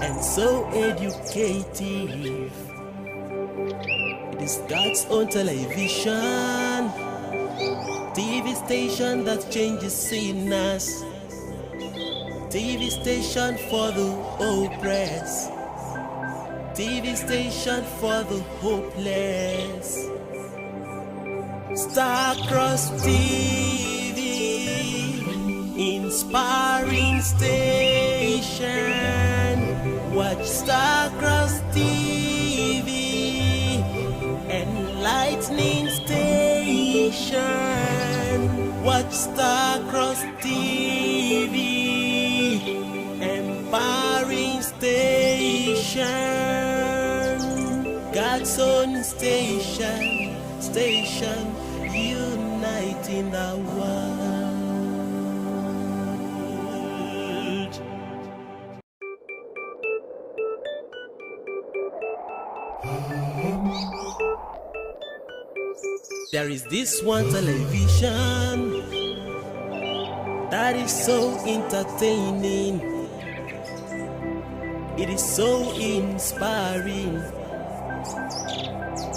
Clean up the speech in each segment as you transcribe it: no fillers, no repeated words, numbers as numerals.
and so educative. It is God's own television, TV station that changes sinners, TV station for the oppressed, TV station for the hopeless. Starcross TV, inspiring station. Watch Starcross TV, enlightening station. Watch Starcross TV, empowering station. God's own station, station uniting the world. There is this one television that is so entertaining. It is so inspiring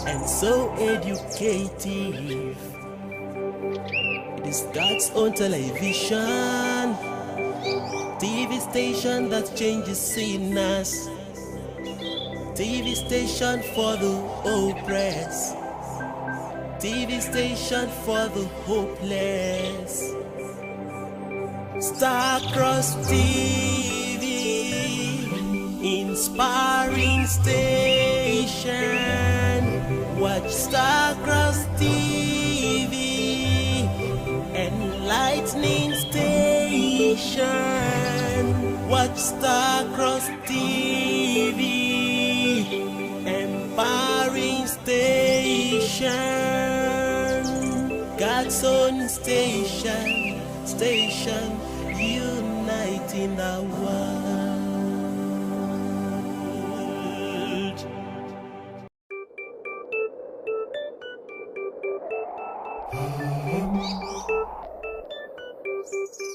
and so educative. It is God's own television, TV station that changes sinners, TV station for the oppressed, TV station for the hopeless. Starcross TV, inspiring station. Watch Starcross TV, enlightening station. Watch Starcross TV, empowering station. God's own station, station uniting the world.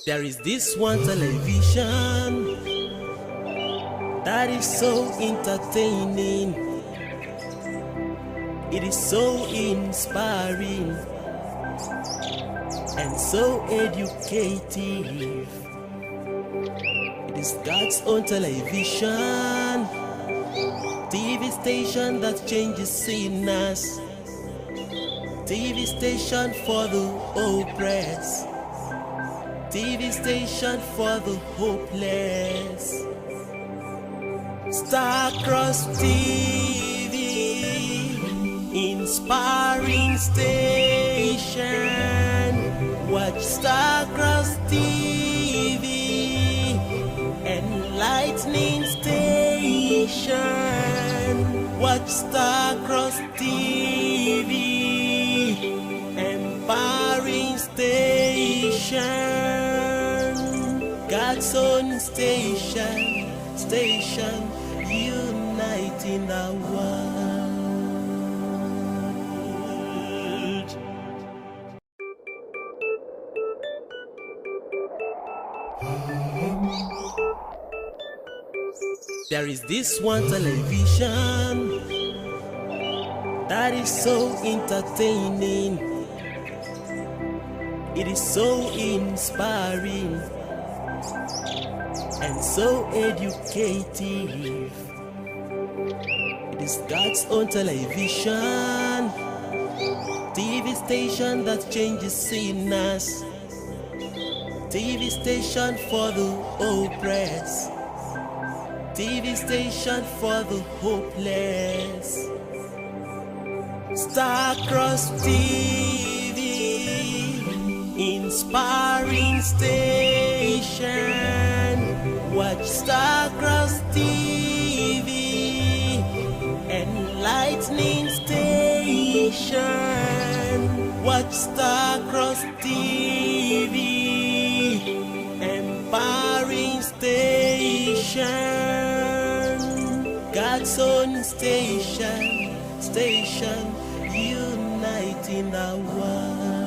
There is this one television that is so entertaining. It is so inspiring and so educative. It is God's own television, TV station that changes sinners, TV station for the oppressed, TV station for the hopeless. Starcross TV, inspiring station. Watch Starcross TV, enlightening station. Watch Starcross TV, empowering station. God's own station, station uniting the world. There is this one television that is so entertaining. It is so inspiring and so educative. It is God's own television, TV station that changes sinners, TV station for the oppressed, TV station for the hopeless. Starcross TV, inspiring station. Watch Starcross TV, enlightening station. Watch Starcross TV, empowering station. God's own station, station uniting the world.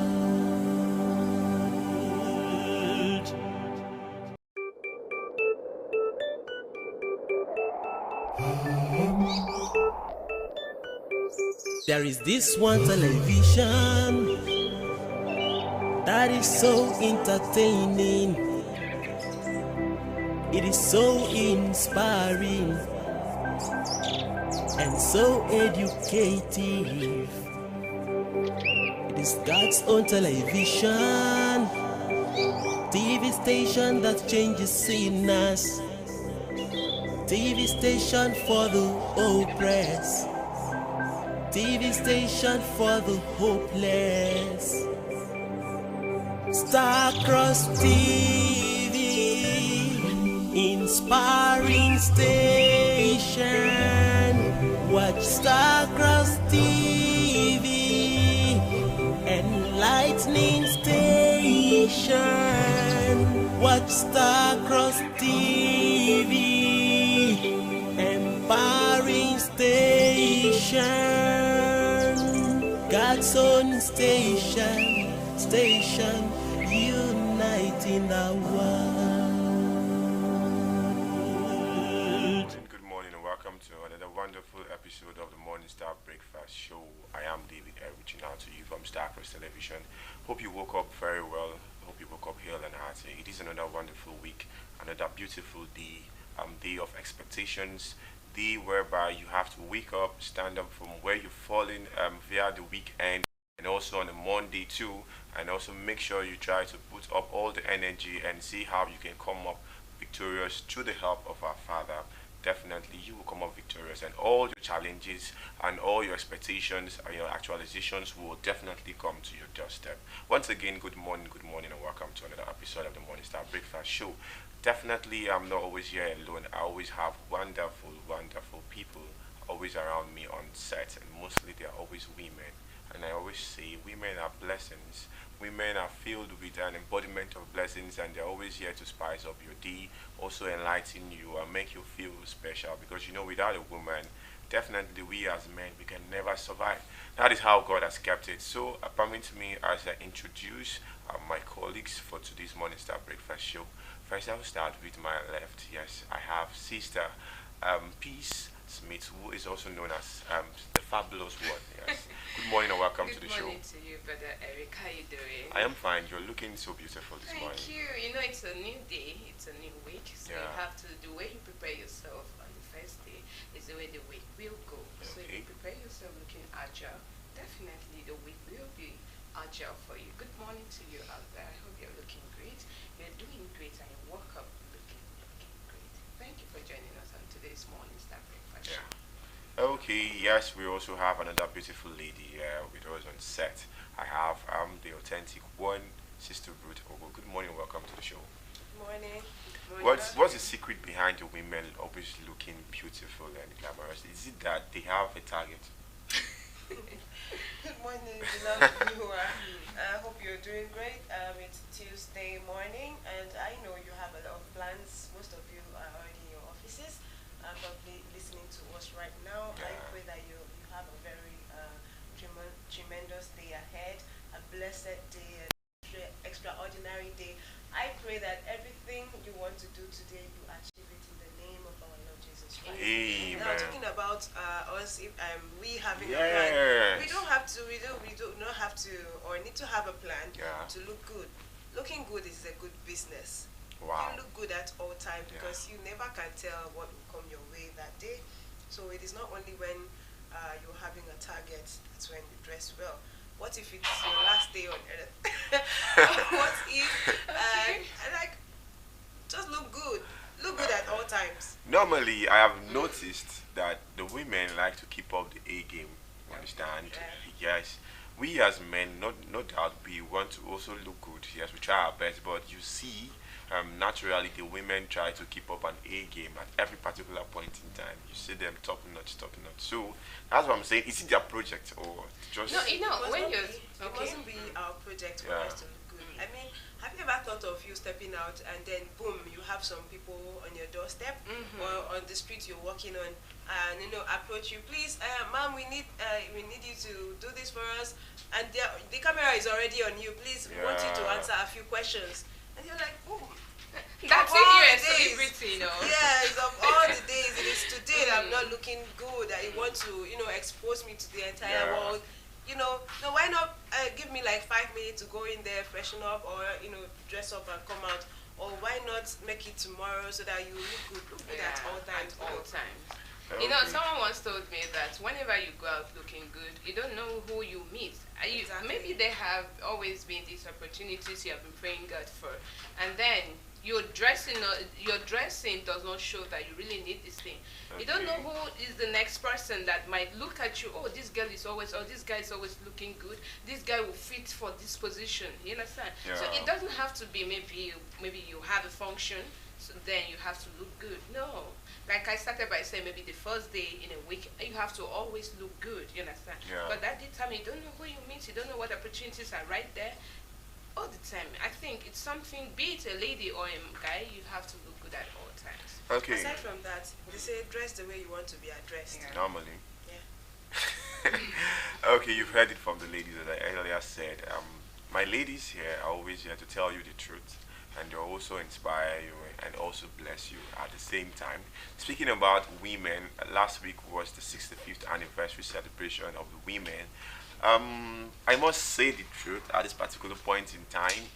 There is this one television that is so entertaining. It is so inspiring and so educative. It is God's own television, TV station that changes sinners, TV station for the oppressed, TV station for the hopeless. Starcross TV, inspiring station. Watch Starcross TV, enlightening station. Watch Starcross TV, empowering station. God's own station, station uniting the world. Good morning and welcome to another wonderful episode of the Morning Star Breakfast Show. I am David Air, reaching out to you from Starcross Television. Hope you woke up very well. Hope you woke up hale and hearty. It is another wonderful week, another beautiful day, day of expectations, day whereby you have to wake up, stand up from where you've fallen via the weekend, and also on a Monday too, and also make sure you try to put up all the energy and see how you can come up victorious through the help of our Father. Definitely you will come up victorious, and all your challenges and all your expectations and your actualizations will definitely come to your doorstep. Once again, good morning, and welcome to another episode of the Morning Star Breakfast Show. Definitely I'm not always here alone. I always have wonderful people always around me on set, and mostly they are always women. And I always say women are blessings. Women are filled with an embodiment of blessings, and they're always here to spice up your day, also enlighten you and make you feel special. Because you know, without a woman, definitely we as men, we can never survive. That is how God has kept it. So permit me as I introduce my colleagues for today's Morning Star Breakfast Show. First, I'll start with my left. Yes, I have Sister Peace Smith, who is also known as the Fabulous One. Yes. Good morning and welcome to the show. Good morning to you, Brother Eric. How you doing? I am fine. You're looking so beautiful this morning. Thank you. You know, it's a new day. It's a new week. So you have to, the way you prepare yourself on the first day is the way the week will go. So if you prepare yourself looking agile, definitely the week will be agile for you. Good morning to you out there. I hope you're looking great. You're doing great, and you woke up looking great. Thank you for joining us on today's Morning Star Breakfast Show. Okay, yes, we also have another beautiful lady with us on set. I have the authentic one, Sister Ruth Ogo. Good morning, welcome to the show. Morning. What's the secret behind the women always looking beautiful and glamorous? Is it that they have a target? Good morning, beloved viewer. I hope you're doing great. It's Tuesday morning, and I know you have a lot of plans. Most of you are already in your offices, probably listening to us right now. I pray that you have a very tremendous day ahead, a blessed day, an extraordinary day. I pray that everything you want to do today, you achieve it in the name of our Lord Jesus Christ. Amen. Now, talking about us, we having a plan, we do not have to, or need to have a plan to look good. Looking good is a good business. Wow. You look good at all times because you never can tell what will come your way that day. So it is not only when you're having a target, that's when you dress well. What if it's your last day on earth? What if, like, just look good. Look good at all times. Normally, I have noticed that the women like to keep up the A game. You understand? Yes. We as men, no doubt, we want to also look good. Yes, we try our best, but you see, naturally, the women try to keep up an A game at every particular point in time. You see them top notch. So that's what I'm saying. Is it their project or just? No, you know, when you're it mustn't be our project for us to look good. I mean, have you ever thought of you stepping out and then boom, you have some people on your doorstep or on the street you're walking on, and approach you, please, ma'am, we need you to do this for us, and the camera is already on you. Please, we want you to answer a few questions, and you're like, boom. That's it, you're a celebrity, Yes, of all the days, it is today that I'm not looking good, that you want to, expose me to the entire world. So why not give me like 5 minutes to go in there, freshen up, or dress up and come out, or why not make it tomorrow so that you look good at all times. At all times. Okay. Someone once told me that whenever you go out looking good, you don't know who you meet. Exactly. Maybe there have always been these opportunities you have been praying God for, and then your dressing does not show that you really need this thing. You don't know who is the next person that might look at you. Oh, this girl is always, or this guy is always looking good. This guy will fit for this position. You understand? Yeah. So it doesn't have to be maybe you have a function, so then you have to look good. No. Like I started by saying, maybe the first day in a week, you have to always look good. You understand? Yeah. But that time, you don't know who you meet. You don't know what opportunities are right there. All the time. I think it's something, be it a lady or a guy, you have to look good at all times. Okay. Aside from that, they say dress the way you want to be addressed. Yeah. Normally. Yeah. Okay, you've heard it from the ladies, as I earlier said. My ladies here are always here to tell you the truth, and they'll also inspire you and also bless you at the same time. Speaking about women, last week was the 65th anniversary celebration of the women. I must say the truth at this particular point in time.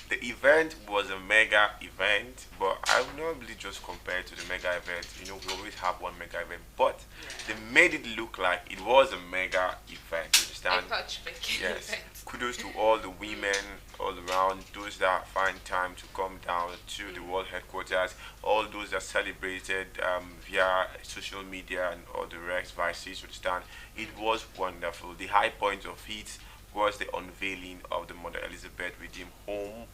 The event was a mega event, but I would not really just compare it to the mega event. We always have one mega event, but they made it look like it was a mega event. You understand? A touchback Yes. event. Kudos to all the women all around, those that find time to come down to the world headquarters, all those that celebrated via social media and all the rest, vices, you understand? It was wonderful. The high point of it was the unveiling of the Mother Elizabeth Redeemed Home.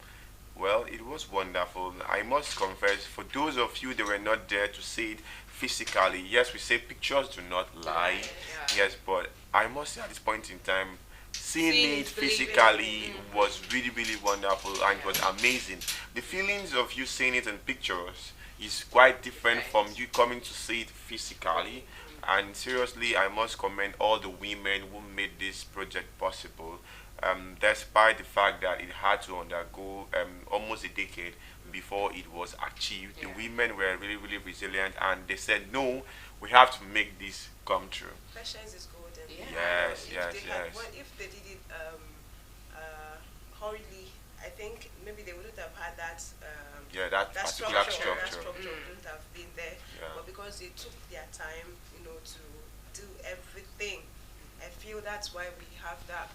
Well, it was wonderful. I must confess, for those of you that were not there to see it physically, yes, we say pictures do not lie. Yeah. Yes, but I must say at this point in time, seeing Seeing it it, believing physically it. was really, really wonderful, and it was amazing. The feelings of you seeing it in pictures is quite different Right. from you coming to see it physically. And seriously, I must commend all the women who made this project possible, despite the fact that it had to undergo almost a decade before it was achieved. Yeah. The women were really, really resilient, and they said, no, we have to make this come true. Patience is golden. Yeah. Yes, If yes, they had, yes. if they did it hurriedly, I think maybe they wouldn't have had that. Yeah, that That particular structure, that structure. structure wouldn't have been there. Yeah. But because they took their time, to do everything, I feel that's why we have that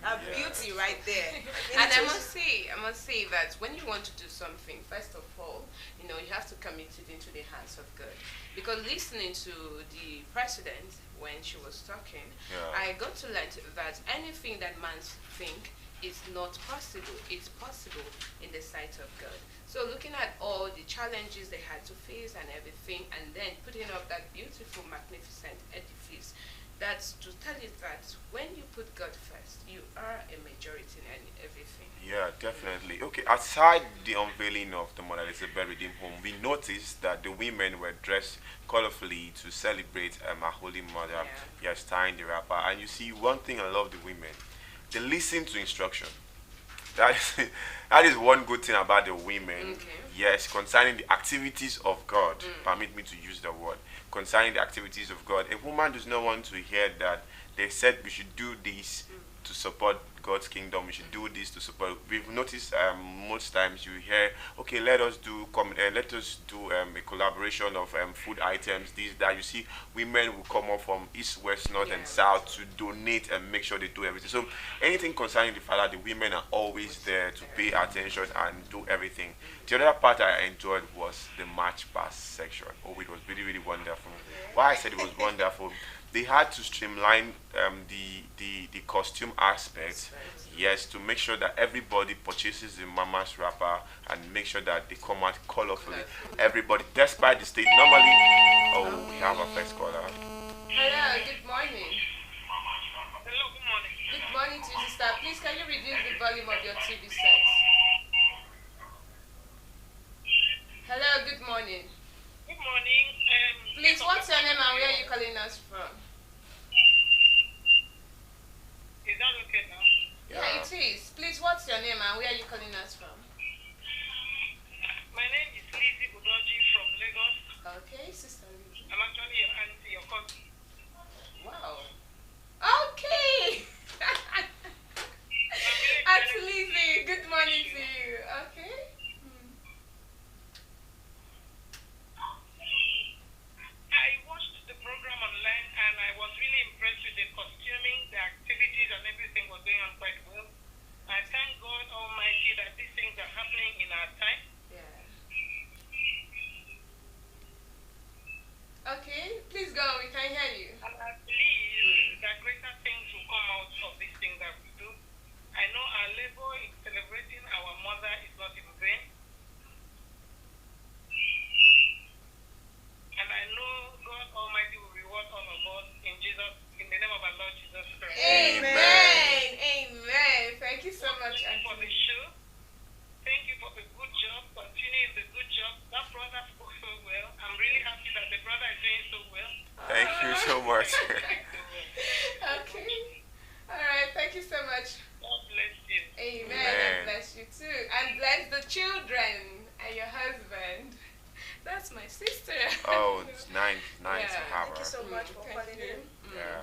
Yeah. beauty right there. And I must say that when you want to do something, first of all, you have to commit it into the hands of God. Because listening to the president when she was talking, Yeah. I got to learn that anything that man think is not possible. It's possible in the sight of God. So looking at all the challenges they had to face and everything, and then putting up that beautiful, magnificent edifice, that's to tell you that when you put God first, you are a majority in everything. Yeah, definitely. Okay, aside the unveiling of the Mother Elizabeth Redeemed Home, we noticed that the women were dressed colorfully to celebrate our Holy Mother. Yeah. Yes, tying the wrapper. And you see, one thing I love the women, they listen to instruction. That is one good thing about the women. Okay. Yes, concerning the activities of God. Permit me to use the word. Concerning the activities of God. A woman does not want to hear that they said we should do this to support God's kingdom. We should do this to support. We've noticed most times you hear, okay, let us do a collaboration of food items. This that you see, women will come up from east, west, north, and south to donate and make sure they do everything. So anything concerning the Father, the women are always there to pay attention and do everything. The other part I enjoyed was the march past section. Oh, it was really, really wonderful. Why I said it was wonderful, they had to streamline the costume aspect, yes, to make sure that everybody purchases the mama's wrapper and make sure that they come out colorfully. Everybody, despite the state, normally, oh, we have a first caller. Hello, good morning. Hello, good morning. Good morning to you, sister. Please, can you reduce the volume of your TV set? Hello, good morning. Good morning. Please, what's your name and where are you calling us from? Is that okay now? Yeah, it is. Please, what's your name and where are you calling us from? My name is Lizzie Udoji from Lagos. Okay, sister Lizzie. I'm actually an go on. We can hear you. And I believe that greater things will come out of this thing that we do. I know our labor in celebrating our mother is not in vain. And I know God Almighty will reward all of us in the name of our Lord Jesus Christ. Amen. Amen. Thank you so much, Thank you for the Auntie. show. Thank you for the good job. Continue the good job. That brother spoke so well. I'm really happy that the brother is doing so well. Thank you so much. Okay. All right. Thank you so much. God bless you. Amen. Amen. And bless you too. And bless the children and your husband. That's my sister. Oh, it's nice to Yeah. have Thank her. you so much for Thank calling you. in. Yeah.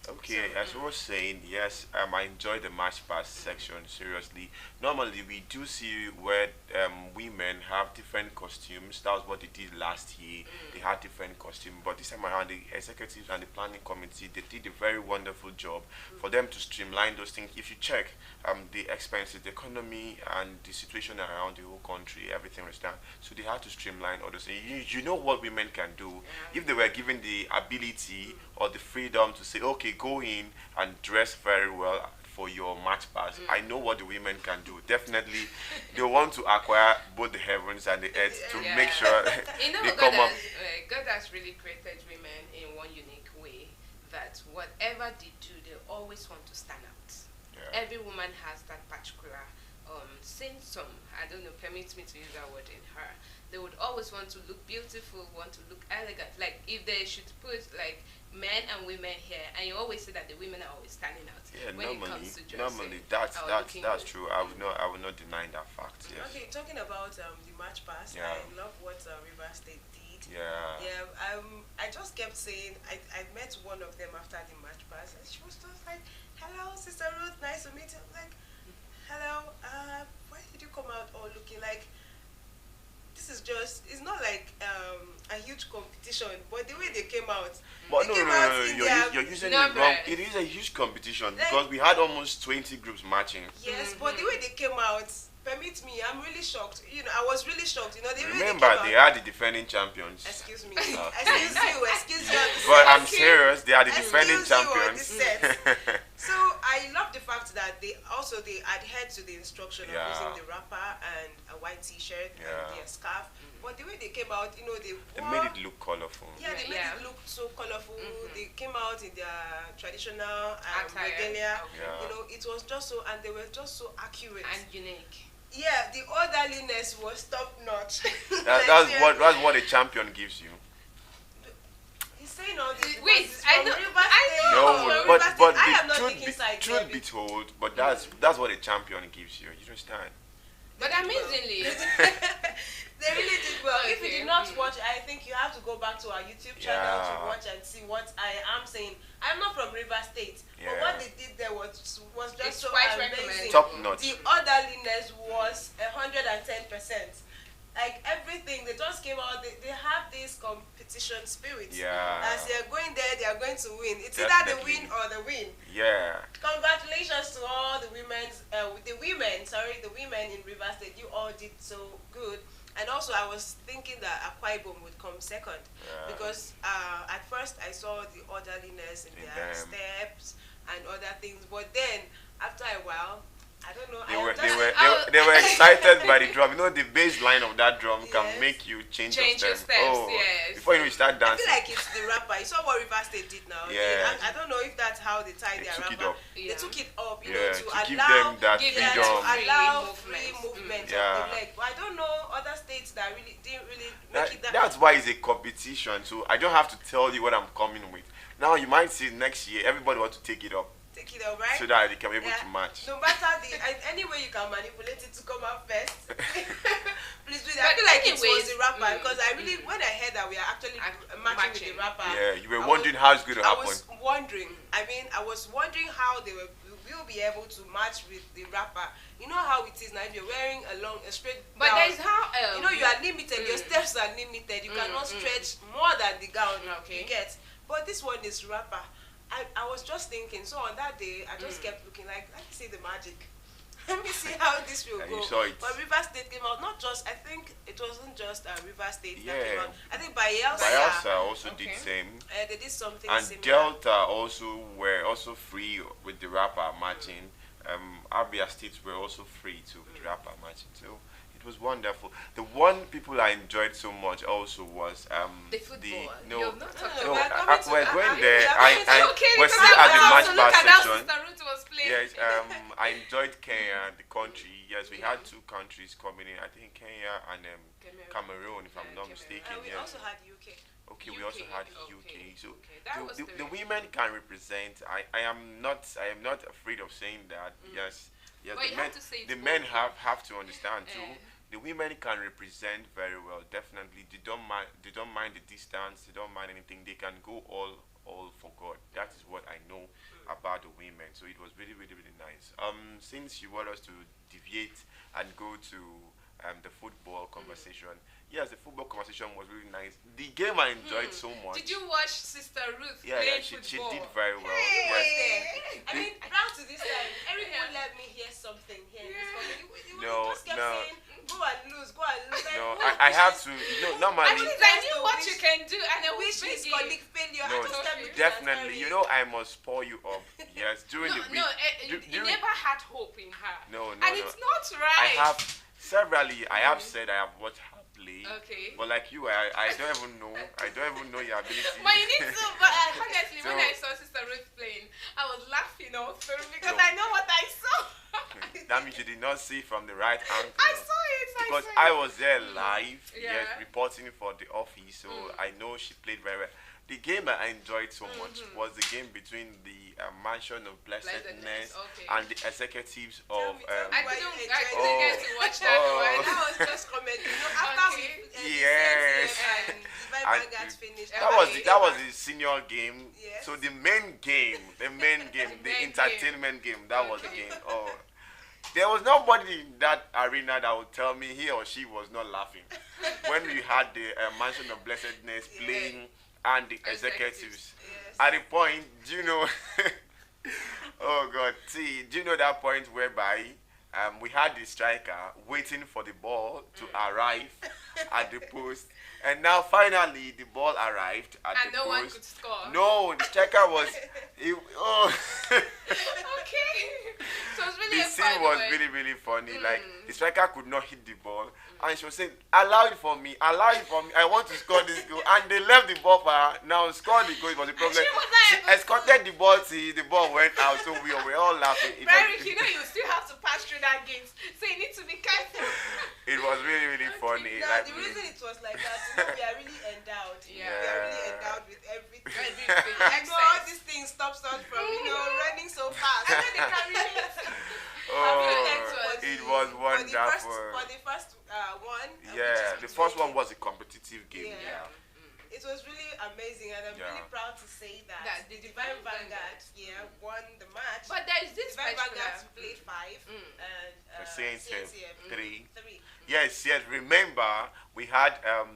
Okay, as I was saying, yes, I enjoy the match pass section, seriously. Normally, we do see where women have different costumes. That was what they did last year. They had different costumes, but this time around, the executives and the planning committee, they did a very wonderful job for them to streamline those things. If you check the expenses, the economy, and the situation around the whole country, everything was down. So they had to streamline all those things. You know what women can do. If they were given the ability or the freedom to say, okay, go in and dress very well for your match pass. I know what the women can do. Definitely, they want to acquire both the heavens and the earth to Yeah. make sure You know, they God come up. God has really created women in one unique way that whatever they do, they always want to stand out. Yeah. Every woman has that particular symptom. I don't know, permit me to use that word in her. They would always want to look beautiful, want to look elegant. Like if they should put like men and women here, and you always say that the women are always standing out Yeah, when it comes to dressing. normally that's or that's looking that's good. true. I will not deny that fact. Yes. Okay, talking about the match pass, Yeah. I love what River State did. Yeah. Yeah, I just kept saying, I met one of them after the match pass, and she was just like, hello, Sister Ruth, nice to meet you. I'm like, hello, why did you come out all looking like, this is just, it's not like a huge competition, but the way they came out, But they no, came no, out no, in no, their, you're using it numbers. wrong. It is a huge competition Like- because we had almost 20 groups matching. yes, but the way they came out, permit me, I'm really shocked. You know, I was really shocked. You know, the way Remember, they they came out. are the defending champions. Excuse me. Okay. Excuse you. on the But set. I'm serious, they are the defending Excuse you on the champions. set. So I love the fact that they adhered to the instruction Yeah. of using the wrapper and a white T-shirt Yeah. and their scarf. But the way they came out, you know, they They wore, made it look colorful. yeah, they made Yeah. it look so colorful. They came out in their traditional Attire. regalia. Okay. Yeah. You know, it was just so, and they were just so accurate. And unique. Yeah, the orderliness was top notch. That's what a champion gives you. He's saying all this. Wait, because it's I from know- Rivers I State. know. No, from but Rivers State. but I am the not taking sides truth there. be told, but that's what a champion gives you. You understand? But amazingly, They really did well. If you Okay. did not watch, I think you have to go back to our YouTube channel Yeah. to watch and see what I am saying. I'm not from River State, but Yeah. what they did there was just It's so quite amazing. recommended. Top notch. The orderliness was 110%. Like everything, they just came out. They have this competition spirit. Yeah. As they are going there, they are going to win. It's either the Definitely. win or the win. Yeah. Congratulations to all the women in River State. You all did so good. And also, I was thinking that Akwa Ibom would come second Yeah. because at first I saw the orderliness in In their them. steps and other things, but then after a while, I don't know. They were excited by the drum. You know the bass line of that drum Yes. can make you change Change your your steps. steps, Oh, yes. before you know, you start I dancing. feel like it's the rapper. You saw what River State did now. Yeah. I don't know if that's how they tied They their took it rapper. up. Yeah. They took it up, you Yeah, know, to to give allow them that Give yeah, them freedom. to allow Free free movement. movement Yeah. of the leg. But I don't know other states that really didn't really make it that. That's why it's a competition. So I don't have to tell you what I'm coming with. Now you might see next year everybody want to take it up Take it up, right? so that they can be able Yeah. to match. No matter any way you can manipulate it to come out first, please do that. I But feel like it was anyways, the rapper because I really, when I heard that we are actually matching with the matching. rapper, Yeah, you were I wondering was- how it's going to I happen. was wondering. I was wondering how they will be able to match with the rapper. You know how it is now. If you're wearing a straight but gown, there's how you know you are limited. Your steps are limited. You cannot stretch more than the gown Okay. you get. But this one is rapper. I was just thinking. So on that day, I just kept looking like, let me see the magic. Let me see how this will And go. you saw it. But River State came out. Not just. I think it wasn't just River State that came Yeah. out. I think by Bayelsa. also did Okay. same. They did something And similar. Delta also were also free with the rapper matching. Abia States were also free to with the rapper matching. So it was wonderful. The one people I enjoyed so much also was The football. no You've not talked no we're about coming to we're that. going there. Okay, We're because still I at the want match to bar look at how session. Sister Ruth was playing. Yes, I enjoyed Kenya, the country. Yes, we had two countries coming in. I think Kenya and Cameroon, if I'm not Cameroon. mistaken. We yes. also had UK. Okay, we also had Okay, UK. So okay. That was the women can represent. I am not afraid of saying that. Yes, yes. But The you men have to say it the men boldly. have to understand too. Eh. The women can represent very well. Definitely, they don't mind. They don't mind the distance. They don't mind anything. They can go all for God. That is what I know about the women. So it was really really nice. Since you want us to deviate and go to the football conversation. Yes, the football conversation was really nice. The game I enjoyed so much. Did you watch Sister Ruth Yeah, playing she football? did very well. Hey! Yes. I mean, down to this time, everyone Yeah. let me hear something here. You No, just kept no. saying, go and lose, go and lose. Like, No, who I have wishes- to. You know, At normally. least I That's knew the what wish- you can do, and I Wish wish his big. colleague failure. No, I just kept looking definitely. at You her. know, I must spoil you up. Yes, during No, the week. no, you during- never had hope in her. No, and no. it's not I right. have severally. I have said I have watched her play. Okay. But like you, I don't even know. I don't even know your ability. But you need to. But honestly, when So- I saw Sister Ruth playing, I was laughing all through because No. I know what I saw. That means you did not see from the right angle. I saw it. Because I I saw it. was there live, yes, Yeah. reporting for the office, so I know she played very well. The game I enjoyed so much was the game between the Mansion of Blessedness Okay. and the executives of. tell me I why didn't, you I enjoyed didn't get it. to watch that Oh. one. That was just comment. You know, after Okay. we Yes. and Divine And Vanguard finished. that was the senior game. Yes. So the main game, the main entertainment game, that was the Okay. game. Oh, there was nobody in that arena that would tell me he or she was not laughing when we had the Mansion of Blessedness playing and the executives. Yes. At the point, do you know? Oh God! See, do you know that point whereby we had the striker waiting for the ball to arrive at the post, and now finally the ball arrived at And the no post. one could score. No, the striker was. Okay. So it was really The a scene fun was one. really, really funny. Like the striker could not hit the ball, and she was saying, "Allow it for me, allow it for me. I want to score this goal." And they left the ball for her. Now score the goal. It was a problem. she was not She able to. escorted the ball till the ball went out. So we were all laughing. Barrick, you know you still have to pass through that gate, so you need to be careful. It was really, really funny. Now, Like, the reason it was like that, you know, we are really endowed. Yeah. We are really endowed with everything. Everything. I know all Excess. these things stops us from, running so fast. And then they can relate. oh, it was wonderful. For the first one. Yeah, which the is first between- one was a competitive game. Yeah. Yeah. It was really amazing, and I'm Yeah. really proud to say that, That the Divine Divine Vanguard, won the match. But there is this Divine particular. Vanguard played 5 and CNCF CNCF 3. 3. Yes, yes. Remember, we had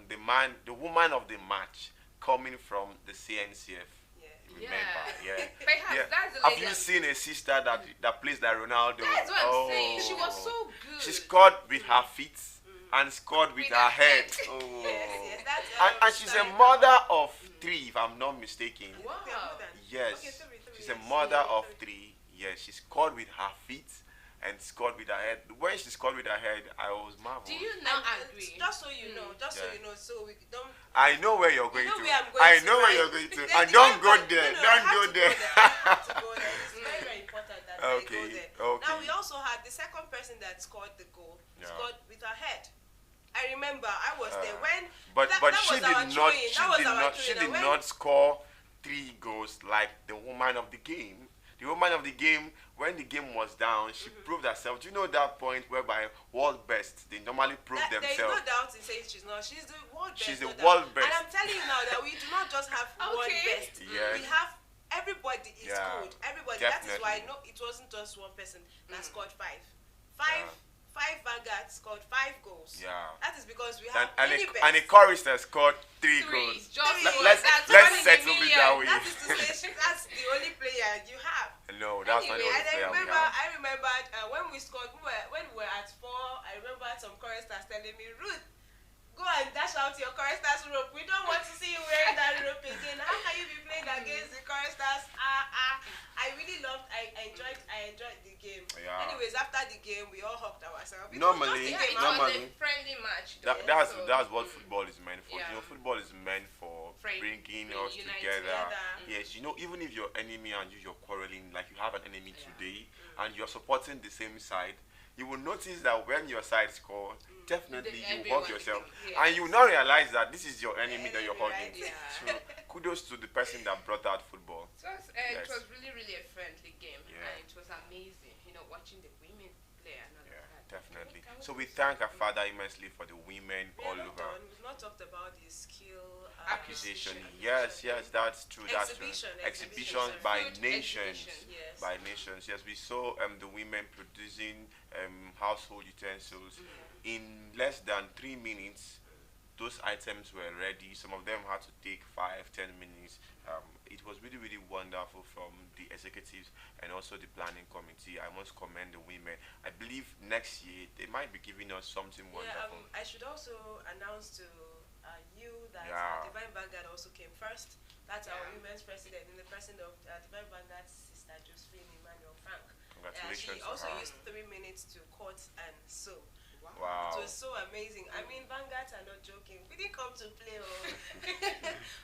the woman of the match coming from the CNCF. Yeah. Remember, yeah. Perhaps Yeah. that's the Have lady you I'm- seen a sister that plays like Ronaldo? That's what I'm saying. She was Oh. so good. She scored with her feet and scored with With her her head. head. Oh. Yes, that's And she's a striker. mother of 3, if I'm not mistaken. Wow. They're more than- Yes, Okay, three, she's a yes. mother Yeah, of three. 3. Yes, she scored with her feet and scored with her head. When she scored with her head, I was marveled. Do you now And, agree? just so you know, Yeah. so we don't. I know where you're going You know to. where I'm going I to, know where right? you're going to. Then And the don't go Divine there. No, I Don't have go to there. I have to go there. It's very, very important that I Okay, go there. okay. Now we also had the second person that scored the goal. Yeah. Scored with her head. I remember I was there when. But that, but that she was did our not throwing. she That was did our not she throwing. did And not score 3 goals like the woman of the game. The woman of the game, when the game was down, she proved herself. Do you know that point whereby world best they normally prove There is themselves? no doubt in saying she's not. She's the world best. She's the no doubt. world best. And I'm telling you now that we do not just have one Okay. best. Yes. We have everybody is Yeah, good. Everybody. That is why definitely. no, it wasn't just one person that scored 5. Yeah. Five Vanguard scored 5 goals. Yeah. That is because we And, have and, many a, best. and a chorister scored 3 Three. goals. Just Three. one. Let's That's let's one in a settle it million. that way. That is to say that's the only player you have. No, that's not the Anyway, only And I player we remember, have. when we scored, when we were at 4. I remember some choristers telling me, Ruth, go and dash out your choristers rope. We don't want game, we all hugged ourselves. It Normally, was just a game. It was normally, a friendly match. That, though, that's so, that's what football is meant for. Yeah. You know, football is meant for bringing us uniting together. together. Yes, you know, even if your enemy and you're quarreling, like you have an enemy Yeah. today, and you're supporting the same side, you will notice that when your side score, definitely you Everyone hug yourself, is- and you will not realize that this is your enemy that you're enemy, hugging. right? Yeah. So kudos to the person that brought out football. It was, Yes. it was really, really a friendly game, Yeah. and it was amazing. You know, watching the women play and all Yeah, of that. definitely. Can we So we do thank our something? Father immensely for the women We all are not over. done. We've not talked about the skill Acquisition. Yes, yes, that's true. That's true. Exhibition, Exhibition exhibition. by Food nations. exhibition. Yes. By nations. Yes, we saw the women producing household utensils in less than 3 minutes. Those items were ready. Some of them had to take 5-10 minutes. It was really, really wonderful from the executives and also the planning committee. I must commend the women. I believe next year they might be giving us something Yeah, wonderful. I should also announce to you that Yeah. Divine Vanguard also came first. That's our Yeah. women's president, and the president of Divine Vanguard's sister, Josephine Emmanuel Frank. Congratulations She to also her. used 3 minutes to cut and sew. Wow. It was so amazing. I mean, Vanguards are not joking. We didn't come to play.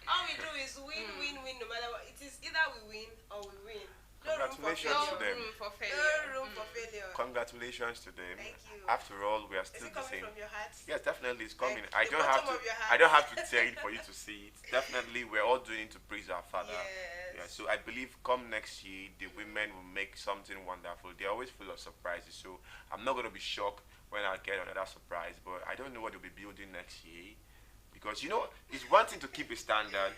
All we do is win, win, win. No matter what, it is either we win or we win. No room for Congratulations to failure. them. room for No failure. room for failure. Congratulations to them. Thank you. After all, we are Is still it the coming same. from your heart? Yes, definitely it's coming. Like I the don't have bottom to. of your I heart. don't have to tell it for you to see it. Definitely, we're all doing it to praise our Father. Yes. Yeah. So I believe come next year, the women will make something wonderful. They're always full of surprises. So I'm not gonna be shocked when I get another surprise. But I don't know what they'll be building next year, because you know it's one thing to keep a standard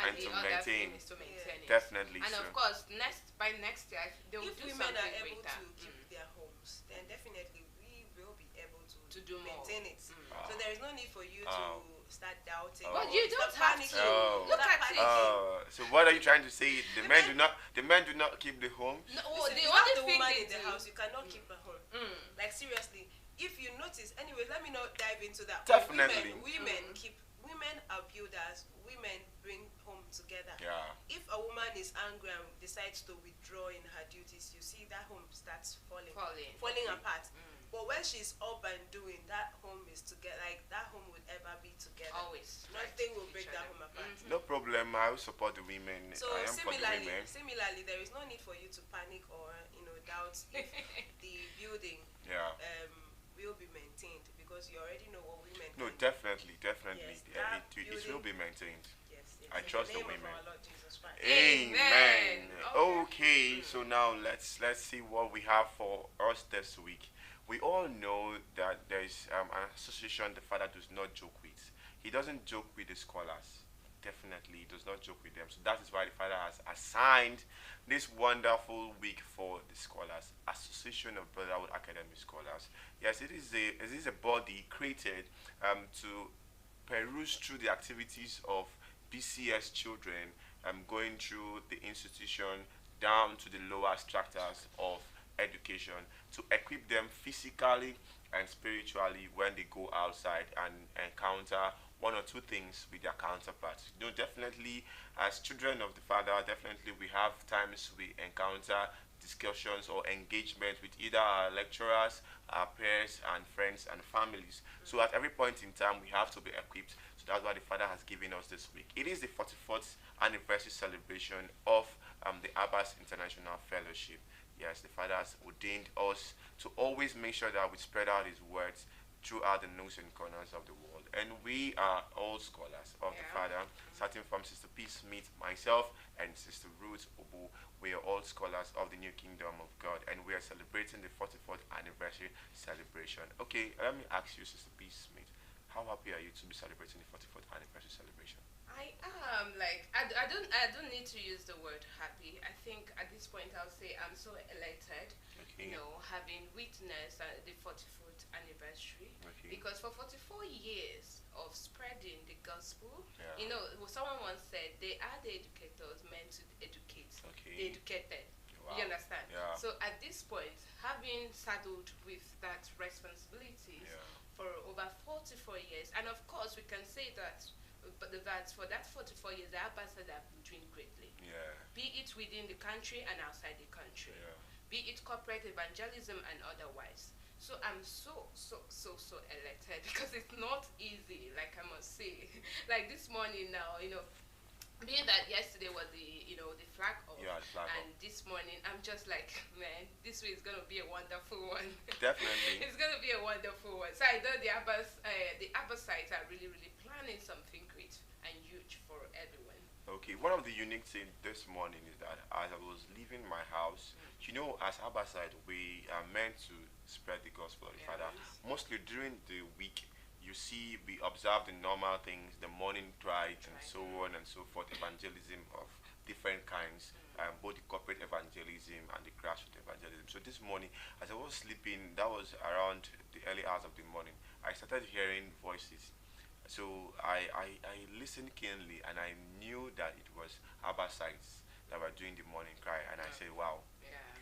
and the to other maintain. thing is to maintain it. Definitely. And so. of course, by next year, they will If do women something are able greater. to keep their homes, then definitely we will be able To do more. maintain it. So there is no need for you Oh. to start doubting. Oh. But you Start don't have panicking. to. Oh. Look Start at it. panicking. So what are you trying to say? The men do not keep the homes. No, Listen, the you have only the thing woman they in the do- house, you cannot keep her home. Like seriously, if you notice, anyways, let me not dive into that. Definitely. Women are builders. Women bring home together. Yeah. If a woman is angry and decides to withdraw in her duties, you see that home starts falling Falling. apart. But when she's up and doing, that home is together. Like that home will ever be together. Always. Nothing will Each break other. that home apart. No problem. I will support the women. So I am for the women. similarly, there is no need for you to panic or doubt if the building Yeah. will be maintained, because you already know what women. No, can do. definitely. Yes, that It will building- be maintained. Yes, yes. I In trust the name of women. our Lord Jesus Christ. Amen. Amen. Okay, so now let's see what we have for us this week. We all know that there is an association the Father does not joke with. He doesn't joke with the scholars. Definitely, he does not joke with them. So that is why the Father has assigned this wonderful week for the scholars, Association of Brotherhood Academy Scholars. Yes, it is a body created to peruse through the activities of BCS children, going through the institution down to the lower strata of education, to equip them physically and spiritually when they go outside and encounter one or two things with their counterparts. You know, definitely as children of the Father, definitely we have times we encounter discussions or engagement with either our lecturers, our peers and friends and families. So at every point in time we have to be equipped. So that's what the Father has given us this week. It is the 44th anniversary celebration of the Abbas International Fellowship. Yes, the Father has ordained us to always make sure that we spread out His words throughout the nooks and corners of the world. And we are all scholars of the Yeah. Father, starting from Sister P. Smith, myself, and Sister Ruth Obu. We are all scholars of the New Kingdom of God, and we are celebrating the 44th anniversary celebration. Okay, let me ask you, Sister P. Smith, how happy are you to be celebrating the 44th anniversary celebration? I am I don't need to use the word happy. I think at this point I'll say I'm so elated, Okay. you know, having witnessed the 44th anniversary. Okay. Because for 44 years of spreading the gospel, Yeah. you know, someone once said they are the educators meant to educate Okay. the educated. Wow. You understand? Yeah. So at this point, having saddled with that responsibilities Yeah. for over 44 years, and of course we can say that, but that for that 44 years, the ambassador have been doing greatly, Yeah. be it within the country and outside the country. Yeah. be it corporate evangelism and otherwise. So I'm so elated because it's not easy, like I must say. Like this morning now, being that yesterday was the flag off, Yeah, the flag and this morning I'm just like, man, this week is gonna be a wonderful one. Definitely. It's gonna be a wonderful one. So I know the Abbasites are really planning something great and huge for everyone. Okay, one of the unique things this morning is that as I was leaving my house, as Abbasite, we are meant to spread the gospel of the Father. Mostly during the week, you see, we observe the normal things, the morning rites and so on and so forth, evangelism of different kinds, both the corporate evangelism and the grassroots evangelism. So this morning, as I was sleeping, that was around the early hours of the morning, I started hearing voices. So I listened keenly, and I knew that it was Abbasites that were doing the morning cry, and I said, wow,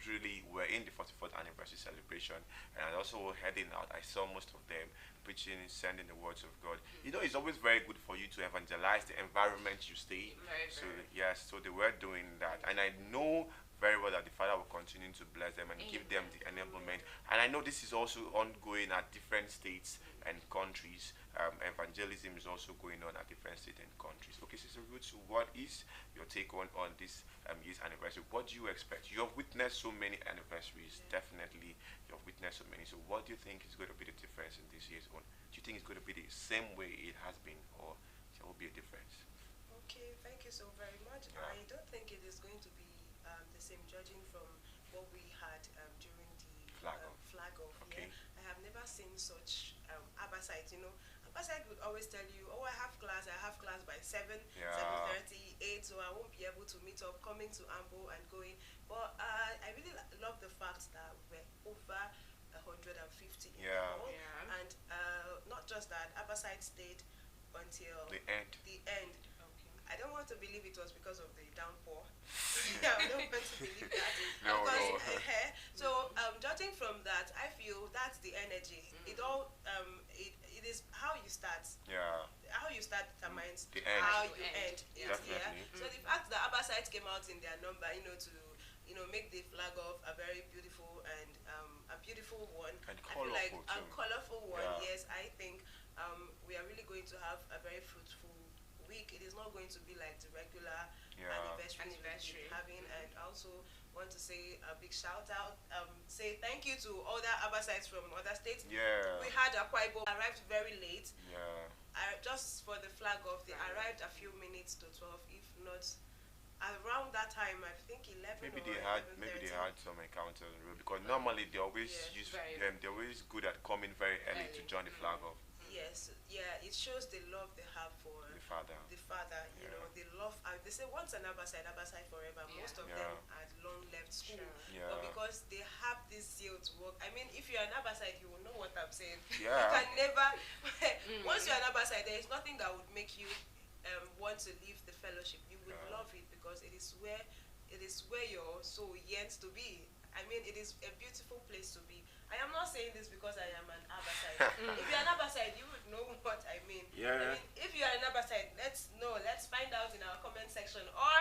truly we're in the 44th anniversary celebration. And I also heading out, I saw most of them preaching, sending the words of God. It's always very good for you to evangelize the environment you stay. So yes, so they were doing that, and I know very well that the Father will continue to bless them and give them the enablement. And I know this is also ongoing at different states and countries. Evangelism is also going on at different states and countries. Okay, Sister Ruth, so what is your take on this year's anniversary? What do you expect? You have witnessed so many anniversaries, definitely. You have witnessed so many. So what do you think is going to be the difference in this year's one? Do you think it's going to be the same way it has been, or there will be a difference? Okay, thank you so very much. Yeah. I don't think it is going to be the same, judging from what we had during the flag off. Okay. Yeah. I have never seen such Abbasite. Abbasite would always tell you, oh, I have class by 7, 7:30, 8, so I won't be able to meet up, coming to Ambo and going. But I really love the fact that we're over 150 in all. And not just that, Abbasite stayed until the end. I don't want to believe it was because of the downpour. I don't want to believe that. No. So judging from that, I feel that's the energy. It all it is how you start. Yeah. How you start determines the end. How you end. Definitely. So the fact that Abbasites came out in their number, to make the flag off a very beautiful and a beautiful one. And I feel like colorful a colorful one. Yeah. Yes, I think we are really going to have a very fruitful week. It is not going to be like the regular anniversary we've been having. And also want to say a big shout out, say thank you to other Abbasites from other states. Yeah. We had Akwa Ibom arrived very late. Yeah. Just for the flag off, they arrived a few minutes to 12, if not around that time. I think 11. Maybe or they had some encounters on the road, because normally they always they're always good at coming very early to join the flag off. Yes, it shows the love they have for the Father. You know, they love. They say once an Abbasite forever. Most of them had long left school, but because they have this zeal to work. I mean, if you're an Abbasite, you will know what I'm saying. Yeah. You can never. Once you're an Abbasite, there is nothing that would make you want to leave the fellowship. You would love it because it is where your soul yearns to be. I mean, it is a beautiful place to be. I am not saying this because I am an Abbasite. If you're an Abbasite, you would know what I mean. Yeah. I mean, if you're an Abbasite, let's know. Let's find out in our comment section. Or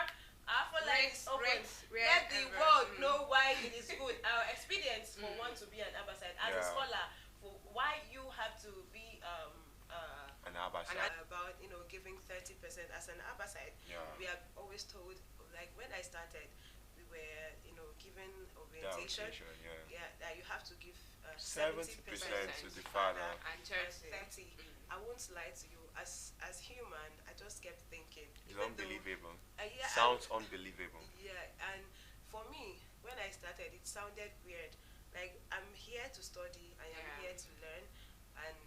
our line is open. Let the world know why it is good. Our experience for one to be an Abbasite. As a scholar, for why you have to be an Abbasite. About giving 30% as an Abbasite. We are always told, like when I started, we were given orientation. That you have to give 70% to the Father and 30. I won't lie to you. As human, I just kept thinking. It's unbelievable. Yeah, Sounds unbelievable. Yeah, and for me, when I started, it sounded weird. Like I'm here to study. I am here to learn, and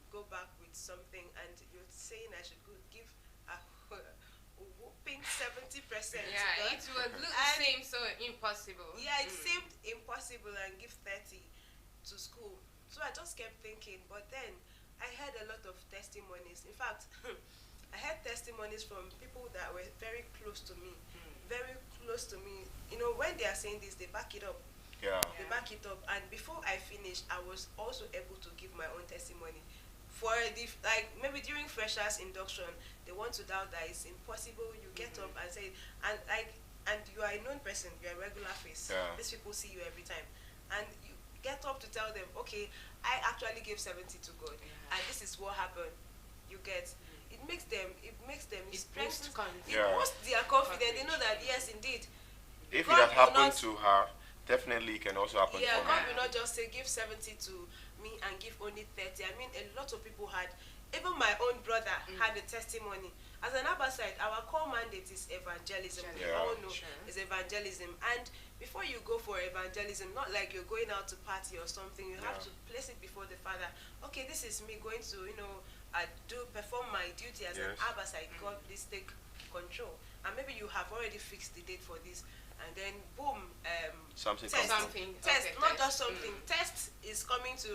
go back with something. And you're saying I should give a whooping 70%. Yeah, it would seem so impossible. Yeah, it seemed impossible, and give 30 to school. So I just kept thinking, but then I heard a lot of testimonies. In fact, I heard testimonies from people that were very close to me. Very close to me. When they are saying this, they back it up. Yeah. They back it up. And before I finished, I was also able to give my own testimony. For maybe during freshers induction, they want to doubt that it's impossible. You get up and say, and and you are a known person, you are a regular face. Yeah. These people see you every time, and you get up to tell them, okay, I actually gave 70 to God, and this is what happened. You get. It makes them. It strengthens. It boosts their confidence. They know that yes, indeed. If God it had will happened not- to her, definitely it can also happen Yeah, for God me. will not just say give 70 to me and give only 30. I mean, a lot of people had, even my own brother had a testimony. As an Abbasite, our core mandate is evangelism. We Yeah. all know Sure. is evangelism. And before you go for evangelism, not like you're going out to party or something, you have Yeah. to place it before the Father. Okay, this is me going to, perform my duty as an Yes. Abbasite. God, please take control. And maybe you have already fixed the date for this, and then boom, Something test, comes Something. test, Okay, not test. just something. Test is coming to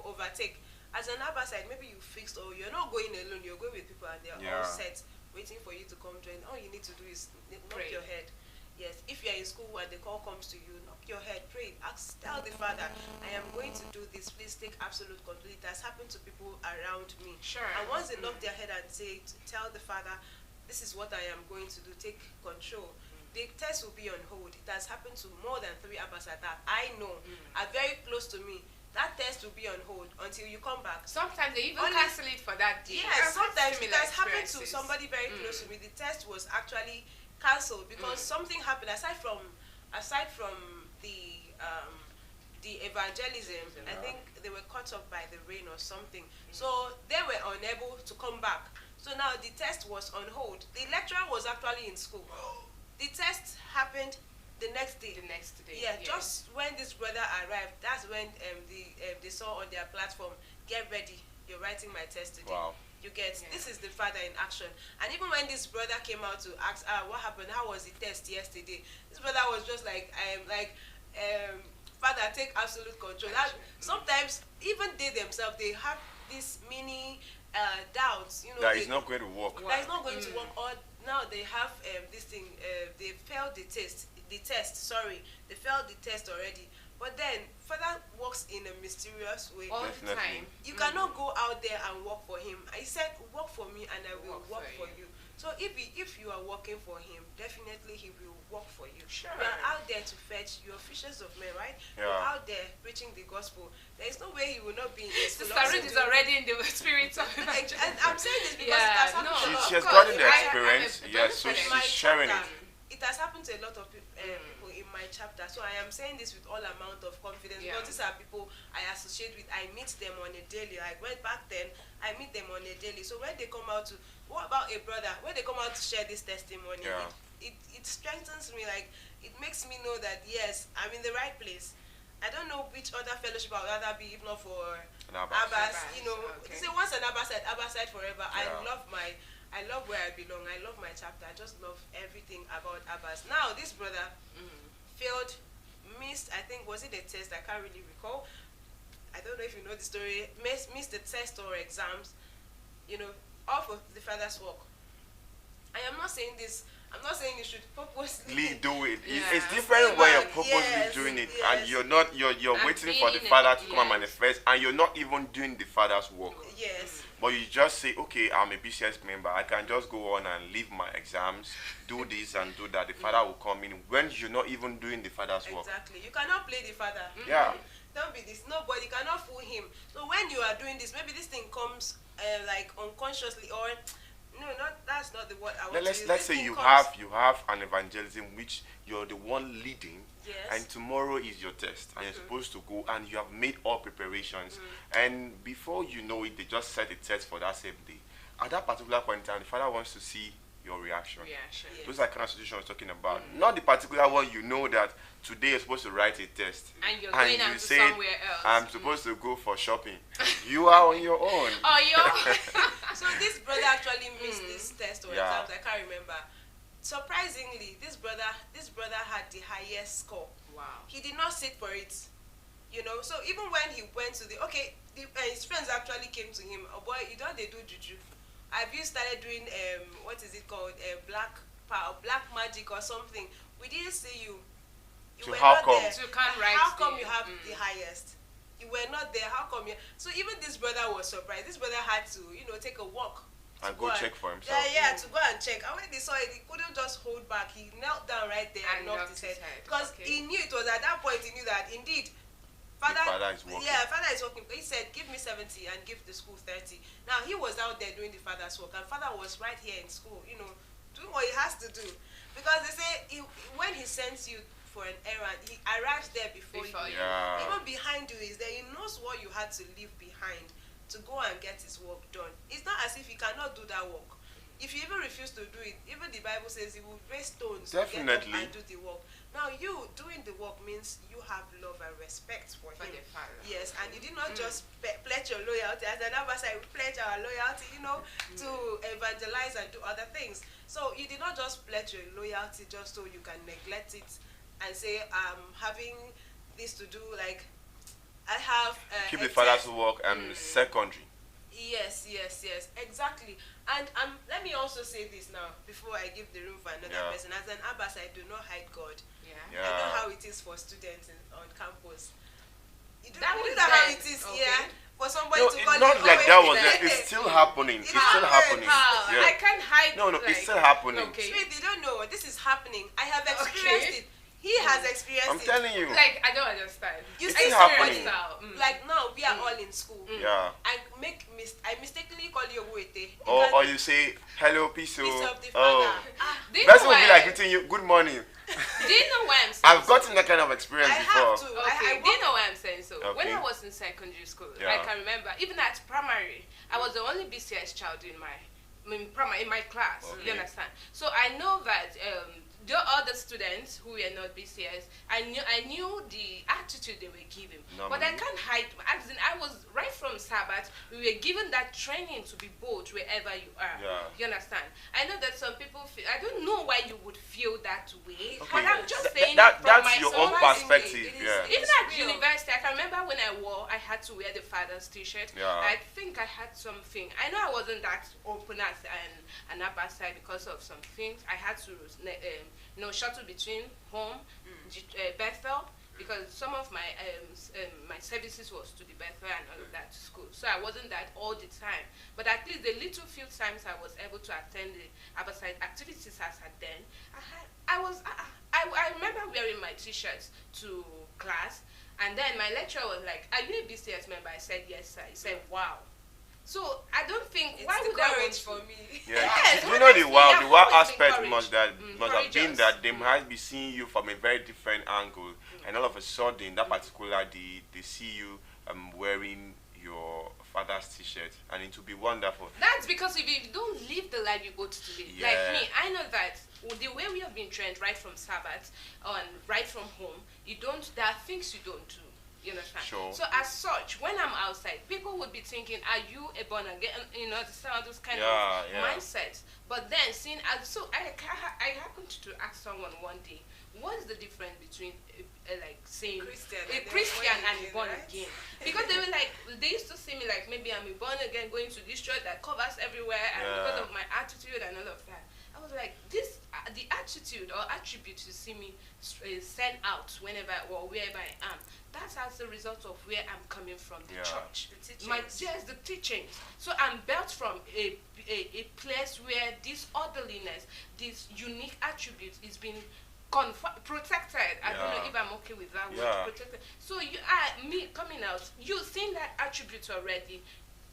overtake. As an Abbasite, maybe you fixed, or you're not going alone. You're going with people, and they're all Yeah. set, waiting for you to come join. All you need to do is knock Pray. your head. Yes, if you're in school and the call comes to you, knock your head, pray, ask, tell the Father, I am going to do this. Please take absolute control. It has happened to people around me. Sure. And once they knock their head and say, tell the Father, this is what I am going to do, take control. The test will be on hold. It has happened to more than 3 Abbas that I know are very close to me. That test will be on hold until you come back. Sometimes they even Only- cancel it for that day. Yes, I've had sometimes it similar has happened to experiences. somebody very close to me. The test was actually cancelled because something happened aside from the evangelism. I think they were caught up by the rain or something, so they were unable to come back. So now the test was on hold. The lecturer was actually in school. The test happened the next day. The next day. Yeah, just when this brother arrived, that's when they saw on their platform, get ready, you're writing my test today. Wow. You get, Yeah. this is the Father in action. And even when this brother came out to ask, what happened, how was the test yesterday? This brother was just like, Father, take absolute control. That, sometimes, even they themselves, they have this mini doubts, That they- is not going to work. that is not going to work. Or now they have this thing. They failed the test. They failed the test already. But then Father works in a mysterious way. all Definitely. the time. You cannot go out there and work for him. I said, work for me, and I will work for you. So if you are working for him, definitely he will work for you. Sure. You are out there to fetch your fishes of men, right? Yeah. You're out there preaching the gospel. There is no way he will not be in his Sister philosophy. Ruth is already in the spirit of And evangelism. I'm saying this because Yeah, it has happened no, to a lot She of has of course, gotten the I- experience, I'm a yes, so very she's my sharing it. chapter, it has happened to a lot of people in my chapter. So I am saying this with all amount of confidence Yeah. because these are people I associate with. I meet them on a daily. Like when back then, I meet them on a daily. So when they come out to, what about a brother? When they come out to share this testimony, Yeah. it strengthens me. Like it makes me know that yes, I'm in the right place. I don't know which other fellowship I would rather be if not for An Abbas. Abbas. Abbas, okay. Say once an Abbasite forever. Yeah. I love where I belong. I love my chapter. I just love everything about Abbas. Now this brother failed, missed. I think was it a test? I can't really recall. I don't know if you know the story. Missed the test or exams. Off of the Father's work. I am not saying this. I'm not saying you should purposely Do it. Yeah. It's different when you're Yes, purposely doing it and yes. you're not you're And waiting for the being Father to come and yes. manifest and you're not even doing the Father's work. Yes. But you just say, okay, I'm a BCS member. I can just go on and leave my exams, do this and do that. The Father will come in when you're not even doing the Father's work. Exactly. You cannot play the Father. Yeah. Don't be this. Nobody cannot fool him. So when you are doing this, maybe this thing comes like unconsciously or no, that's not the word I want to use. Let's This say thing you comes- have an evangelism which you're the one leading. Yes. And tomorrow is your test, and you're supposed to go, and you have made all preparations. And before you know it, they just set a test for that same day. At that particular point in time, the Father wants to see your reaction. Reaction. Yeah. Those are the kind of situation I was talking about. Not the particular one you know that today you're supposed to write a test. And you're going you out to say, somewhere else. I'm supposed to go for shopping. You are on your own. Oh, yo. So this brother actually missed this test or Yeah. exams. I can't remember. Surprisingly, this brother had the highest score. Wow. He did not sit for it. So even when he went to his friends actually came to him. Oh boy, you know they do juju. Have you started doing what is it called, black power, black magic or something? We didn't see you. You So were how not come? there. So you can't write How come the- you have the highest? You were not there. How come you? So even this brother was surprised. This brother had to, take a walk And go check for himself. To go and check. And when he saw it, he couldn't just hold back. He knelt down right there and knocked his head. Because he knew it was at that point, he knew that indeed, Father is working. Yeah, Father is working. He said, give me 70 and give the school 30. Now, he was out there doing the Father's work. And Father was right here in school, doing what he has to do. Because they say, when he sends you for an errand, he arrives there before you. Yeah. Even behind you is there. He knows what you had to leave behind to go and get his work done. It's not as if he cannot do that work. If you even refuse to do it, even the Bible says he will raise stones to get up and do the work. Now, you doing the work means you have love and respect for him. The Father. Yes, and you did not just pledge your loyalty. As an ambassador, we pledge our loyalty, to evangelize and do other things. So you did not just pledge your loyalty just so you can neglect it and say, I'm having this to do, like, I have... keep the Father's work secondary. Yes, exactly. And let me also say this now, before I give the room for another person. As an abbas, I do not hide God. I know how it is for students on campus. You know how it is here for somebody to call not you. Like that was it. It's still happening. It's still happening. Yeah. I can't hide. No, it's still happening. Sweet, you don't know. This is happening. I have experienced it. He has experienced it. I'm telling you. Like, I don't understand. You see, somebody like now we are all in school. Yeah. I mistakenly call you Wete. Or you say hello, peace of the Father. Person will be like greeting you, good morning. Do you know why I'm saying I've gotten that kind of experience before. Do you know why I'm saying so? When I was in secondary school, I can remember, even at primary, I was the only BCS child in my class. You understand? So I know that the other students who were not BCS, I knew the attitude they were giving. But I can't hide. As in, I was right from Sabbath, we were given that training to be bold wherever you are. You understand? I know that some people feel, I don't know why you would feel that way, but I'm just saying that's your own perspective. Even at university, I can remember when I had to wear the Father's t-shirt. I think I had something. I know I wasn't that open as an ambassador because of some things. I had to shuttle between home, Bethel, because some of my my services was to the Bethel and all of that school. So I wasn't that all the time. But at least the little few times I was able to attend the Abaside activities as at then, I remember wearing my t-shirts to class, and then my lecturer was like, "Are you a BCS member?" I said, "Yes, sir." He said, "Wow." So I don't think it's why would I want for me? Yes, you know the wow aspect must have been that they might be seeing you from a very different angle, and all of a sudden that particular day they see you wearing your Father's t-shirt, and it will be wonderful. That's because if you don't live the life you go to live, like me, I know that the way we have been trained right from Sabbath and right from home, there are things you don't do. You understand? Sure. So as such, when I'm outside, people would be thinking, "Are you a born again?" Those kind of mindsets. But then, I happened to ask someone one day, "What's the difference between saying a Christian and a born again?" Because they used to see me like maybe I'm a born again going to this church that covers everywhere, and because of my attitude and all of that. I was like, the attitude or attribute you see me send out whenever or wherever I am, that's as a result of where I'm coming from, the church. The teachings. So I'm built from a place where this orderliness, this unique attribute is being protected. I don't know if I'm okay with that word, protected. So me coming out, you seeing that attribute already,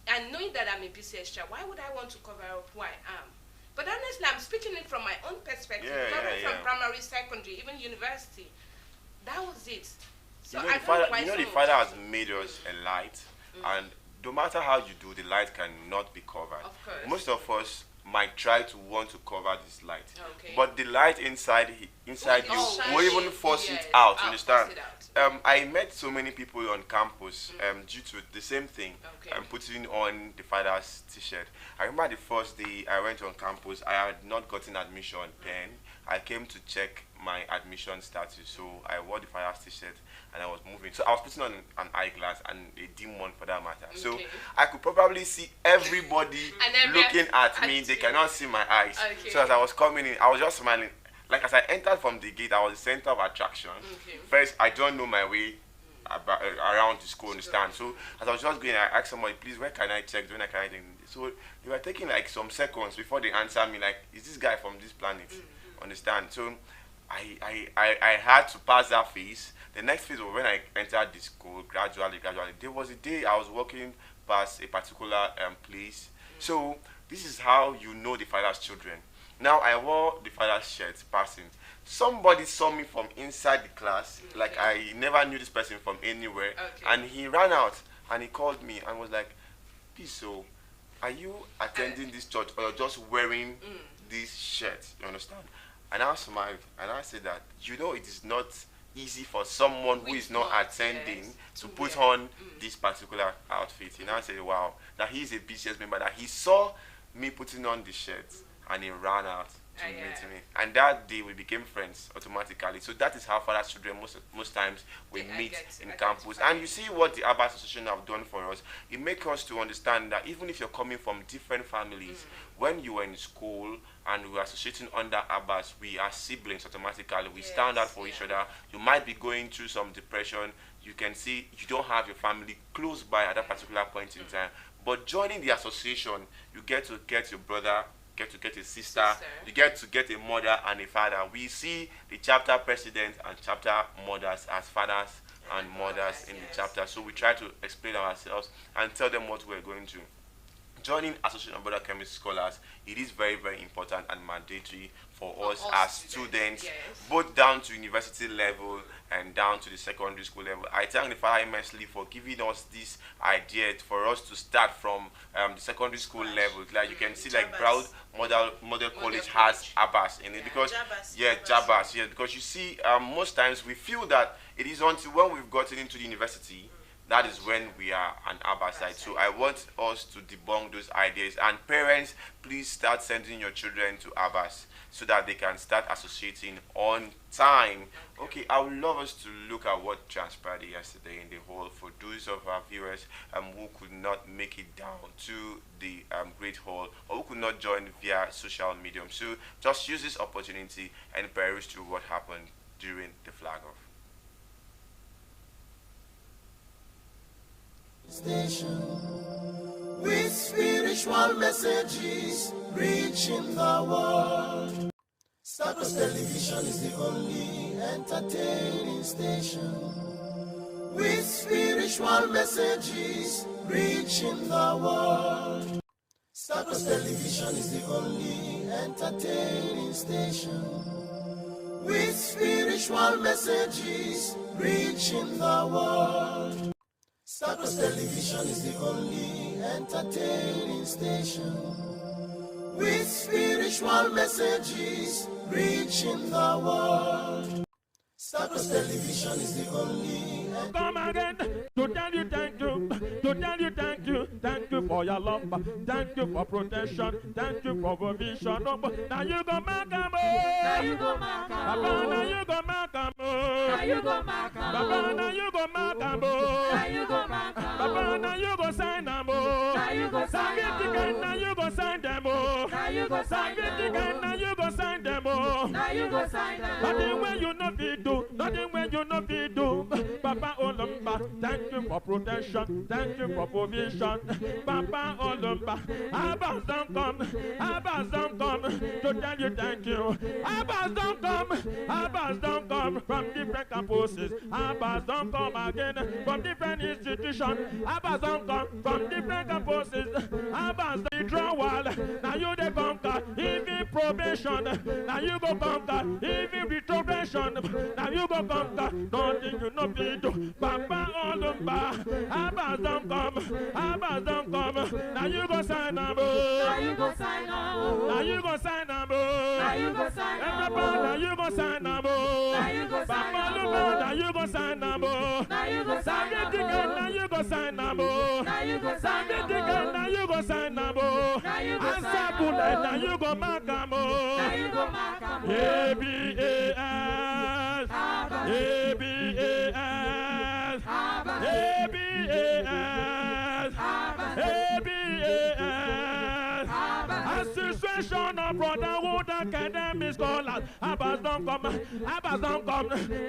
and knowing that I'm a BCS child, why would I want to cover up who I am? But honestly, I'm speaking it from my own perspective, from primary, secondary, even university. That was it. So the Father has made us a light, and no matter how you do, the light cannot be covered. Of course. Most of us might try to want to cover this light, but the light inside you will even force it out. You understand? I met so many people on campus due to the same thing. Putting on the Father's t-shirt. I remember the first day I went on campus, I had not gotten admission then. I came to check my admission status, so I wore the Father's t-shirt and I was moving. So I was putting on an eyeglass and a dim one for that matter. So I could probably see everybody looking at me. They cannot see my eyes. So as I was coming in, I was just smiling. Like as I entered from the gate, I was the center of attraction. First, I don't know my way around the school, understand? So as I was just going, I asked somebody, please, where can I check? When I can I check? So they were taking like some seconds before they answer me, like, is this guy from this planet? Understand? So I had to pass that phase. The next phase was when I entered the school gradually. There was a day I was walking past a particular place. So this is how you know the father's children. Now I wore the father's shirt passing. Somebody saw me from inside the class, like I never knew this person from anywhere, and he ran out and he called me and was like, please, so are you attending this church or you're just wearing this shirt? You understand? And I smiled and I said that, you know, it is not easy for someone who is not attending to put on this particular outfit. And I said, wow, that he's a BCS member, that he saw me putting on the shirt and he ran out to meet me. And that day we became friends automatically. So that is how fathers children most times we meet in campus. And you see what the Abbas Association have done for us. It makes us to understand that even if you're coming from different families, when you are in school and we are associating under Abbas, we are siblings automatically. We stand out for each other. You might be going through some depression. You can see you don't have your family close by at that particular point in time. But joining the association, you get to get your brother, get to get a sister, you get to get a mother and a father. We see the chapter president and chapter mothers as fathers and mothers in the chapter. So we try to explain ourselves and tell them what we're going to. Joining Association of Brother Chemist Scholars, it is very, very important and mandatory for us as students, both down to university level and down to the secondary school level. I thank the Father immensely for giving us this idea for us to start from the secondary school level. Like you can see, like Brown Model College has Abbas in it because Jabas, because you see, most times we feel that it is until when we've gotten into the university that is when we are an Abbas side. So I want us to debunk those ideas. And parents, please start sending your children to Abbas so that they can start associating on time. Okay, I would love us to look at what transpired yesterday in the hall for those of our viewers who could not make it down to the Great Hall or who could not join via social media. So just use this opportunity and peruse through what happened during the flag off. Station with spiritual messages reaching the world. Stars Television is the only entertaining station with spiritual messages reaching the world. Stars Television is the only entertaining station with spiritual messages reaching the world. Stars Television is the only entertaining station with spiritual messages reaching the world. Stars Television is the only. Come again to tell you thank you, thank you for your love, thank you for protection, thank you for provision. Now you go Makamo, now you go Makamo, now you go Makamo, now you go Makamo, now you go Makamo, now you go Makamo, now you go sign them, now you go sign them, now you go sign them, now you go sign them, now you go sign them, now you go sign them. Nothing when you know be do, nothing when you know be do, Papa Olumba, thank you for protection, thank you for provision. Papa Olumba, Abbas don't come to tell you thank you. Abbas don't come from different campuses. Abbas don't come again from different institutions. Abbas don't come from different campuses. Abbas the withdrawal, now you the conquer, even probation. Now you go conquer, even retrogression. Now you go conquer, nothing you know be do. Papa Olumba, Abbas don't come, now you go sign them, now you go sign them, now you go sign them, now you go sign them, now you go sign them, now you go sign them, now you go sign them, now you go sign them, now you go sign them, now you go sign them, now you go sign them, now you go sign them, now you go Makamo, now you go Makamo, ABAS, ABAS, ABAS, ABAS, Association of Brother would academy scholars. Abbas don't come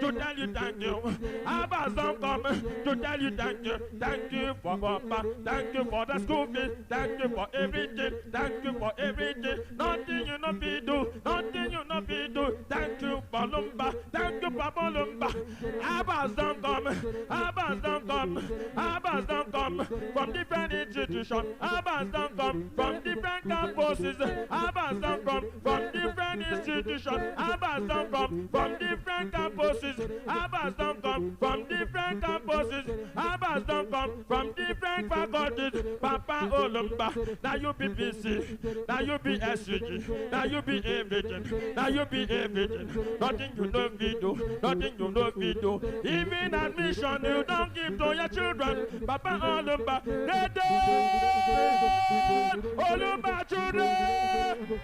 to tell you thank you. Abbas don't come to tell you thank you. Thank you for Papa. Thank you for the school fees. Thank you for everything. Thank you for everything. Nothing you no be do. Nothing you no be do. Thank you for Lumba. Thank you for Lumba. Abbas don't come. Abbas don't come. Abbas don't come from different institutions. Abbas don't come from different campuses. Abbas don't come from different institutions. Abbas don't come from different campuses. Abbas don't come from different campuses. Abbas don't come from different faculties. Papa Olumba, now you be PC, now you be SUG, now you be everything, now you be everything. Nothing you know video, nothing you know video. Even admission you don't give to your children. Papa Olumba, Olumba children.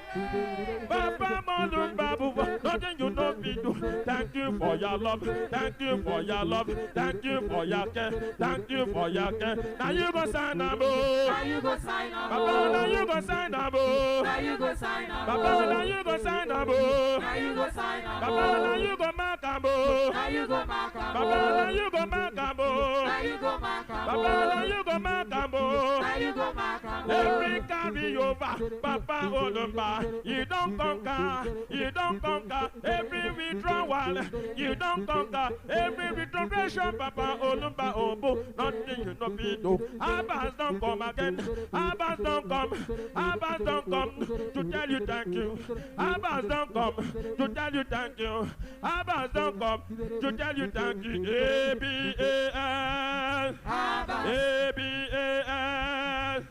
Papa Olumba, nothing you know video. Thank you for your love, thank you for your love, thank you for your care, thank you for your care. Now you go sign up, now you go sign up, Papa. Now you go sign up, now you go sign up, Papa. Now you go sign up, now you go sign up, Papa. Now you go mark up, now you go mark up, Papa. Now you go mark up, now you go mark up, Papa. Now you go mark up, now you go mark up. Every carry over, Papa Olumba, you don't conquer, you don't conquer. Every withdrawal, you don't conquer. Every retrogression, Papa Olumba Obo, nothing you no be do. Abbas don't come again. Abbas don't come. Abbas don't come to tell you thank you. Abbas don't come to tell you thank you. Abbas don't come to tell you thank you. A-B-A-S, A-B-A-S,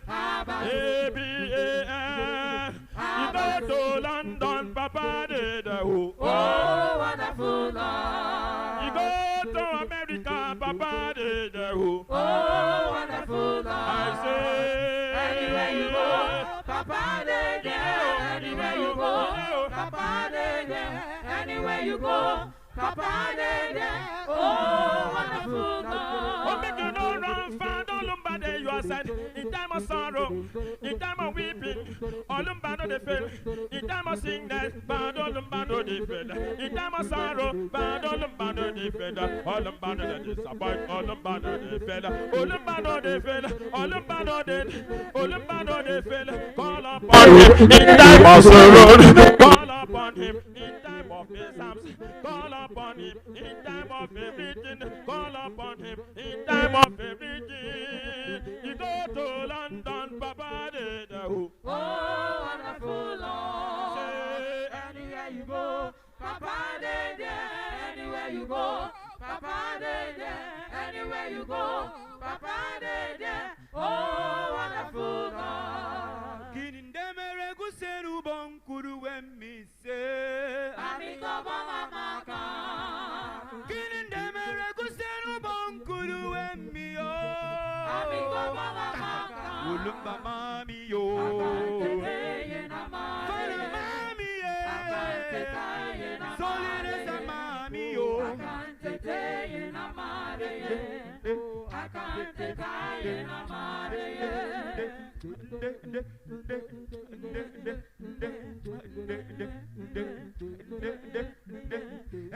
A-B-A-S. You go to London, Papa did. Oh, wonderful Lord. You go to America, Papa did. Oh, wonderful Lord. I say, anywhere you go, Papa did. Anywhere you go, Papa did. Anywhere you go, Papa did. Oh, wonderful God. Oh, make you no run far, Olumba there you are said. In time of sorrow, in time of weeping, Olumba no dey fail. In time of sickness, bad Olumba no dey fail. In time of sorrow, bad Olumba no dey fail. Olumba no dey disappoint, Olumba no dey fail. Olumba no dey fail, Olumba no dey, Olumba no dey fail. Call upon him in time of sorrow. Call upon him in time of exams. Call upon him in time of everything. Call upon him in time of everything. You go to London, Papa did. Oh, wonderful Lord. Say, anywhere you go, Papa did. Anywhere you go, Papa did. Anywhere you go, Papa did. Oh, wonderful God. Kinindemere guseru bonkuru wemise. Amiko mama. Kinindemere guseru bonkuru wemio. Amiko mama. Ulumba mami yo. Fana mami ye. Solire sa mami yo.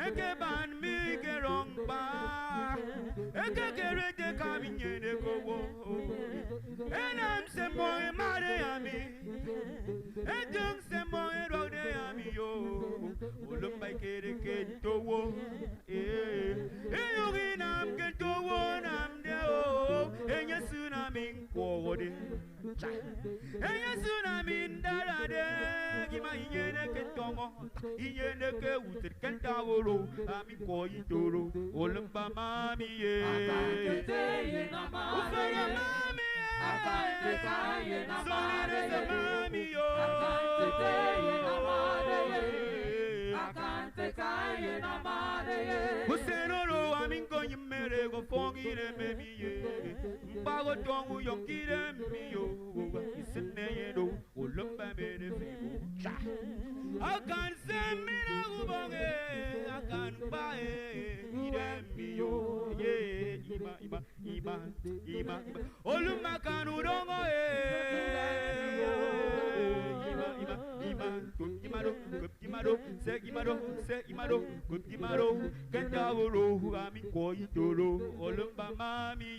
Eke ban mi ke rong ba. Eke kere te kaminye de go. Enam se mo e mare ami. Ejung se mo e ro de ami yo. Ulumba kere ke to wo. Eyogi nam ke to wo nam de o. Enya suna min ko de. Enya suna min dara de. Gima inyene ke tongo. Inyene ke utir ken taworo. Ami ko itoro. Ulumba mami ye. Ufara mami ye. Solire mami yo. Usenoro amingo yimere go fongire memiye. Mbago tongu yongire miyo. Isene yendo ulumba mere fibo. Akan semina ubonge. Akan bae ire miyo. Ye ima. Olumba kanu dongo ima. Gimaro, Gimaro, say Gimaro, say Gimaro, good Gimaro, Gandagoro, Ami Koitoro, Olumba Mami,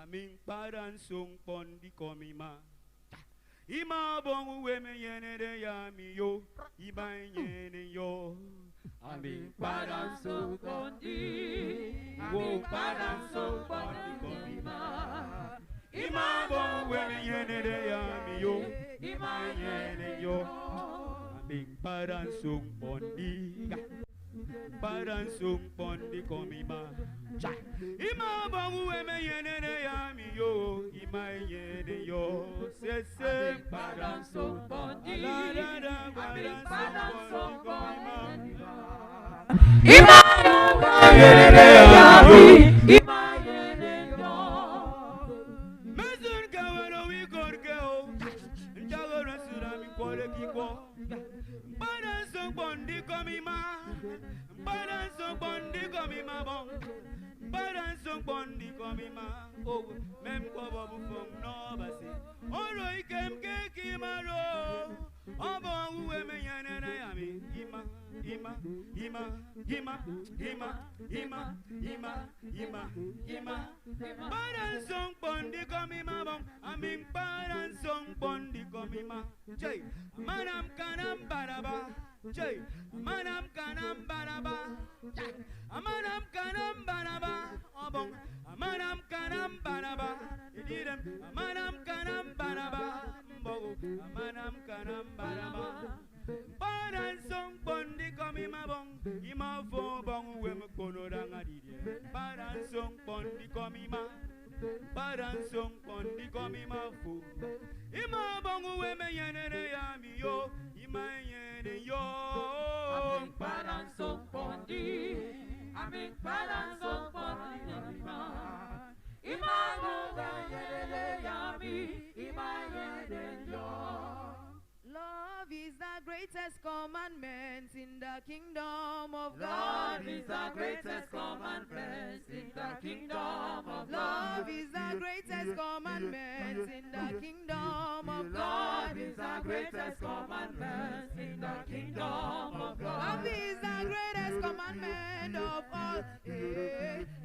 Aming paran sung pondi komima. Ima bongu weme yene de yami yo. Iba yene yo. Aming paran sung pondi. Aming paran sung pondi komima. Ima bongu weme yene de yami yo. Iba yene yo. Aming paran sung pondi. Paran sung pondi komima. Ima bongu eme yene ne yami yo. Ima yene yo. Se paran sung pondi. Paran sung pondi. Ima bongu yene ne yami. Ima yene yo. Mezun kawano wi korkeo. Njagoro surami kore kiko. Paran sung pondi komima. Paran sung pondi komima bong. Paran sung pondi komima. Oh, mem ko babu fong no basi. Oro ikem ke kimaro. Obo uwe me yane na yami. Ima, ima, ima, ima, ima, ima, ima, ima, ima. Paran sung pondi komima bong. Aming paran sung pondi komima. Jay, manam kanam baraba. Jay, manam kanam baraba. Amanam kanam baraba. Obong, amanam kanam baraba. Ididem, amanam kanam baraba. Mbogo, amanam kanam baraba. Paran song pondi komima bong. Ima fo bong we mkono ranga didie. Paran song pondi komima. Paran song pondi komima fu. Ima bong we me yene yami yo. Ima yene yo. Aming paran song pondi. Aming paran song pondi komima. Ima bong we yene yami. Ima yene yo. Love is the greatest commandment in the kingdom of God. Love is the greatest commandment in the kingdom of God. Love is the greatest commandment in the kingdom of God. Love is the greatest commandment in the kingdom of God. Love is the greatest commandment of all.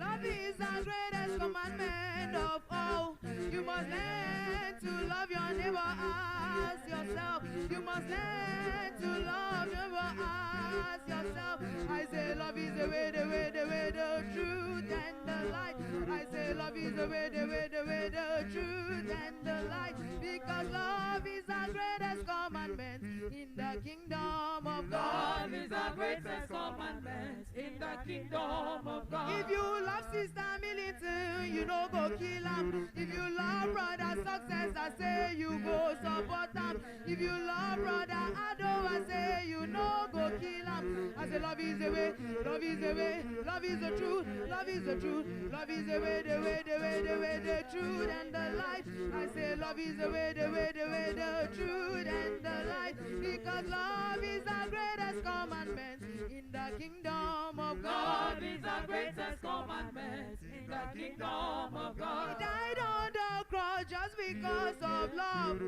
Love is the greatest commandment of all. You must learn to love your neighbor as yourself. You must learn to love your neighbor as yourself. I say love is the way, the way, the way, the truth and the light. I say love is the way, the way, the way, the truth and the light. Because love is the greatest commandment in the kingdom of God. Love is the greatest commandment in the kingdom of God. If you love Sister Militant, you know go kill him. If you love Brother Success, I say you go support him. If you love Brother Ado, I say you know go kill him. I say love is the way, love is the way, love is the truth, love is the truth, love is the way, the way, the way, the way, the truth and the light. I say love is the way, the way, the way, the truth and the light. Because love is the greatest commandment in the kingdom of God. Love is the greatest commandment in the kingdom of God. He died on the cross just because of love.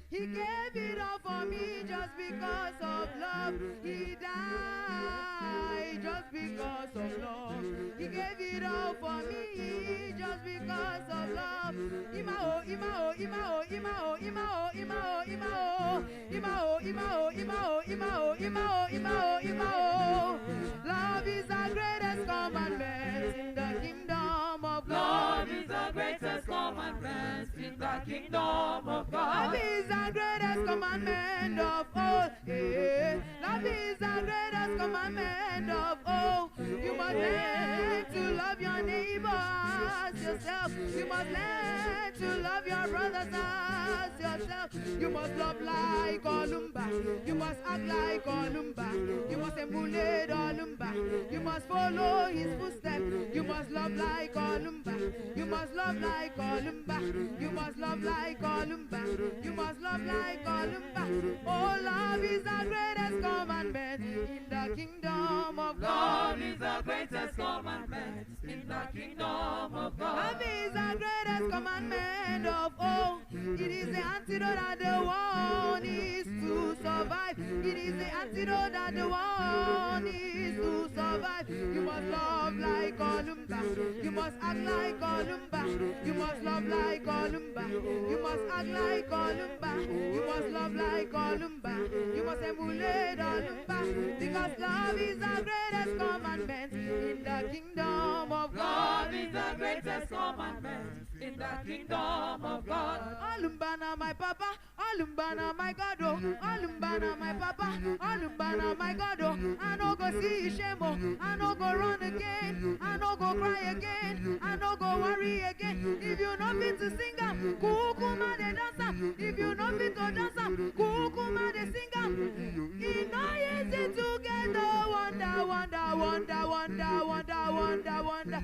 He gave it all for me just because of love. He died just because of love. He gave it all for me just because of love. Imao, imao, imao, imao, imao, imao, imao, imao, imao, imao, imao, imao, imao, imao. Love is the greatest commandment in the kingdom of God. Love is the greatest commandment in the kingdom of God. Love is the greatest commandment of all. Yeah. Love is the greatest commandment of all. You must learn to love your neighbor as yourself. You must learn to love your brothers as yourself. You must love like Olumba. You must act like Olumba. You must emulate Olumba. You must follow his footsteps. You must love like Olumba. You must love like Olumba. You must love like Olumba. You must love like Olumba. Oh, love is the greatest commandment in the kingdom of God. Love is the greatest commandment in the kingdom of God. Love is the greatest commandment of all. It is the antidote that the one needs to survive. It is the antidote that the one needs to survive. You must love like Olumba. You must act like Olumba. You must love like Olumba. You must act like Olumba. You must love like Olumba. You must emulate Olumba. Because love is the greatest commandment in the kingdom of God. Love is the greatest commandment in the kingdom of God. Olumba na my papa, Olumba na my God, oh. Olumba na my papa, Olumba na my God, oh. I no go see shame, oh. I no go run again. I no go cry again. I no go worry again. If you not fit to sing am, kukuma de dance am. If you not fit to dance am, kukuma de sing am. It no easy to get the wonder, wonder, wonder, wonder, wonder, wonder, wonder.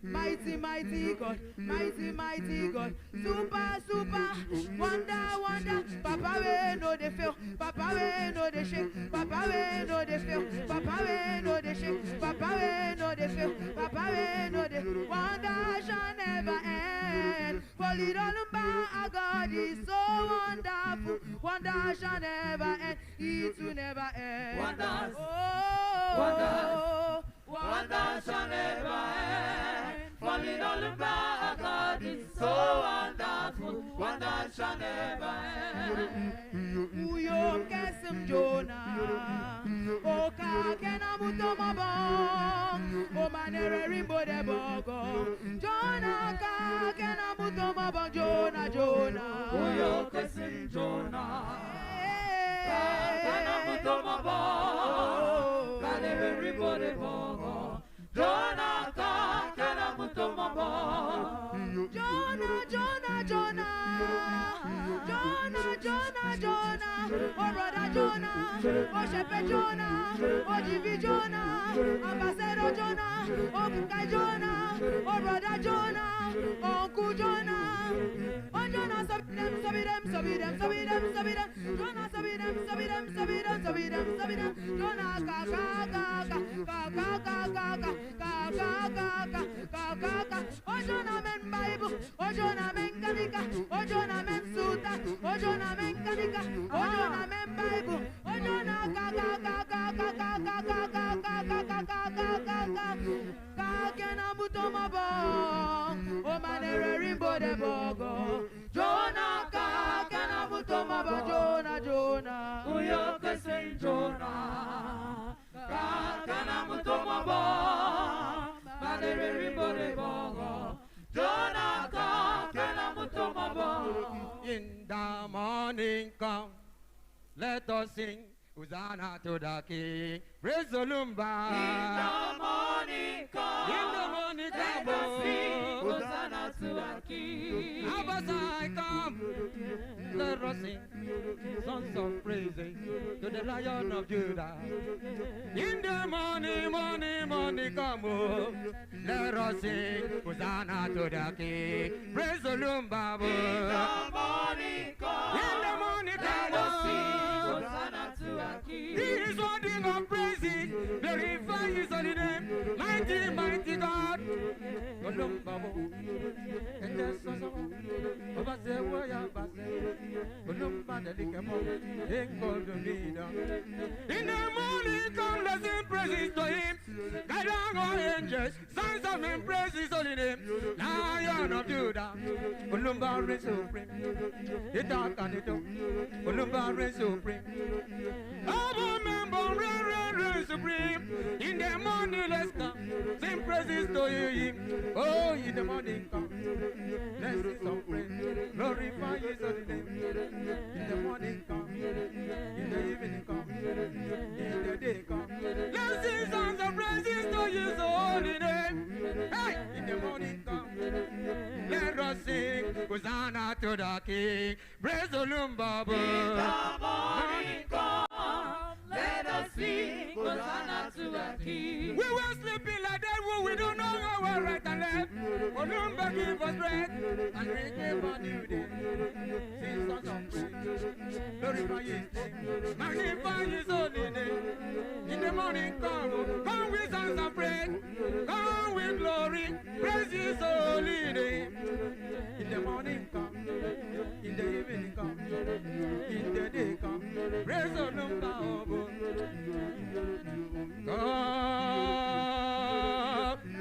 Mighty, mighty God, mighty, mighty God. Super, super, wonder, wonder. Papa we know they fail. Papa we know they shake. Papa we know they fail. Papa we know they shake. Papa we know they fail. Papa we know they wonder shall never end. For little Lumba, our God is so wonderful. Wonder shall never end. It will never end. Wonders. Oh, Wonders. Wonders shall never end. For little our God is so wonderful. Wonders shall never end. Uyo kesim Jonah, o ka kena mutoma bong, o manere rimbo de bogo. Jonah ka kena mutoma bong, Jonah, Jonah. Uyo kesim Jonah, Hey. kana mutoma bong, kanere rimbo de bogo. Jonah ka kana mutoma bong. Jonah, Jonah, Jonah, Jonah, Jonah, Jonah, oh brother Jonah, oh shepherd Jonah, oh GV Jonah, ambassador Jonah, oh Bukai Jonah, oh brother Jonah, oh uncle Jonah, oh Jonah, subit them, Jonah, subit them, Jonah, ka ka ka ka ka ka ka ka ka ka ka, oh Jonah men Bible, oh Jonah men Kamika, oh Jonah men Suta, oh Jonah men Kamika, oh Jonah men Bible, oh Jonah ka ka ka ka ka ka ka ka ka ka ka ka ka ka ka kena mutoma bong, oh manere rimbo de bogo. Jonah ka kena mutoma bong, Jonah, Jonah. Uyo kesim Jonah, ka kana mutoma bong, manere rimbo de bogo. Jonah ka kana mutoma bong. In the morning come, let us sing Hosanna to the King. Praise the Lumba. In the morning come, In the morning let come, us sing Hosanna to our King. As I come, let us sing songs of praising to the Lion of Judah. In the morning come, oh, let us sing Hosanna to the King. Praise the Lumba. In the morning come, In the morning let come, us sing oh, Hosanna to our King. He is worthy of praises. Glorify His holy name. Mighty, mighty God. In the morning come, let's sing praises to him. Guide our angels, signs of him, praises holy name. Lion of Judah, Ulumba reigns supreme. The dark and the dark, Ulumba reigns supreme. Our member reigns supreme. In the morning let's come, sing praises to him. Oh, in the morning come, let's sing some praise. Glorify his holy name. In the morning come, in the evening come, in the day come. Let's sing songs of praises to his holy name. Hey, in the morning come, let us sing Hosanna to the King. Praise the Lumba. In the morning come, let us sing Hosanna to the King. We were sleeping like that when we don't know our right and left. Olumba give us bread and we gave a new day. Sing songs of praise, glorify his name, magnify his holy name. In the morning come with songs of praise, come with glory, praise his holy name. In the morning come, in the evening come, in the day come, praise Olumba. Come,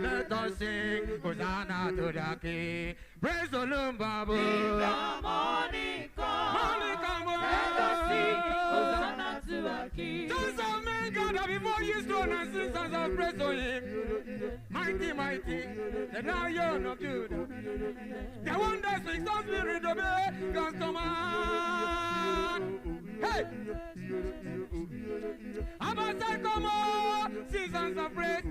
let us sing Hosanna to the King. Praise the Lord, Babu. In the morning come, let us sing Hosanna to the King. Just a man gathered before his throne and sing songs of praise to him. Mighty, mighty, the Lion of Judah. The one that speaks the Spirit of God's command. Hey! Abasai come on, seasons of praise.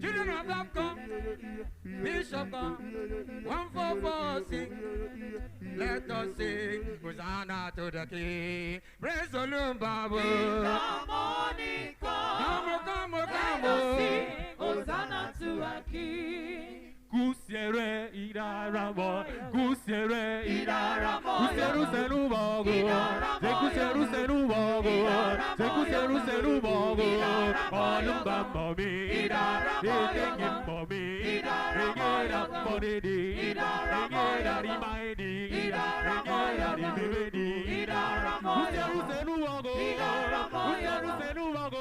Children of love come, Bishop come, 144 sing. Let us sing Hosanna to the King. Praise the Lord, Babu. In the morning come, let us sing Hosanna to the King. Kusiere idaramo, kusiere Idaramo, kuseru senu bogo, ze kuseru senu bogo, ze kuseru senu bogo, olumba momi, ekengi momi, egera moredi, egera rimaedi, egera ribedi, kuseru senu bogo, kuseru senu bogo,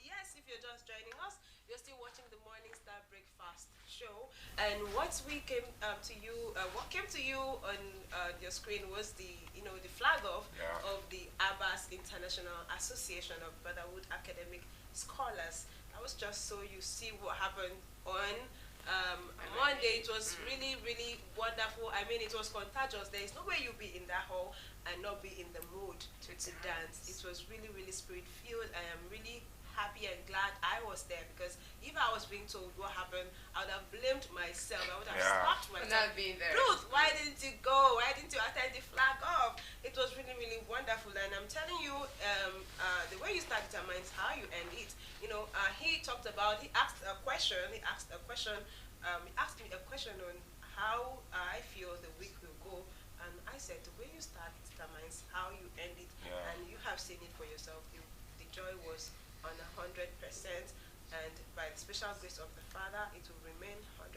Yes, if you're just joining us, you're still watching the Morning Star Breakfast show. And what came to you on your screen was the flag of the Abbas International Association of Brotherhood Academic Scholars. That was just so you see what happened on Monday. It was really, really wonderful. I mean, it was contagious. There is no way you'll be in that hall and not be in the mood to dance. It was really, really spirit-filled. I am really happy and glad I was there, because if I was being told what happened, I would have blamed myself. I would have slapped myself. Not being there. Ruth, why didn't you go? Why didn't you attend the flag off? It was really, really wonderful. And I'm telling you, the way you start determines how you end it. He asked me a question on how I feel the week will go. And I said, the way you start determines how you end it. And you have seen it for yourself. The joy was on 100%, and by the special grace of the Father, it will remain 100%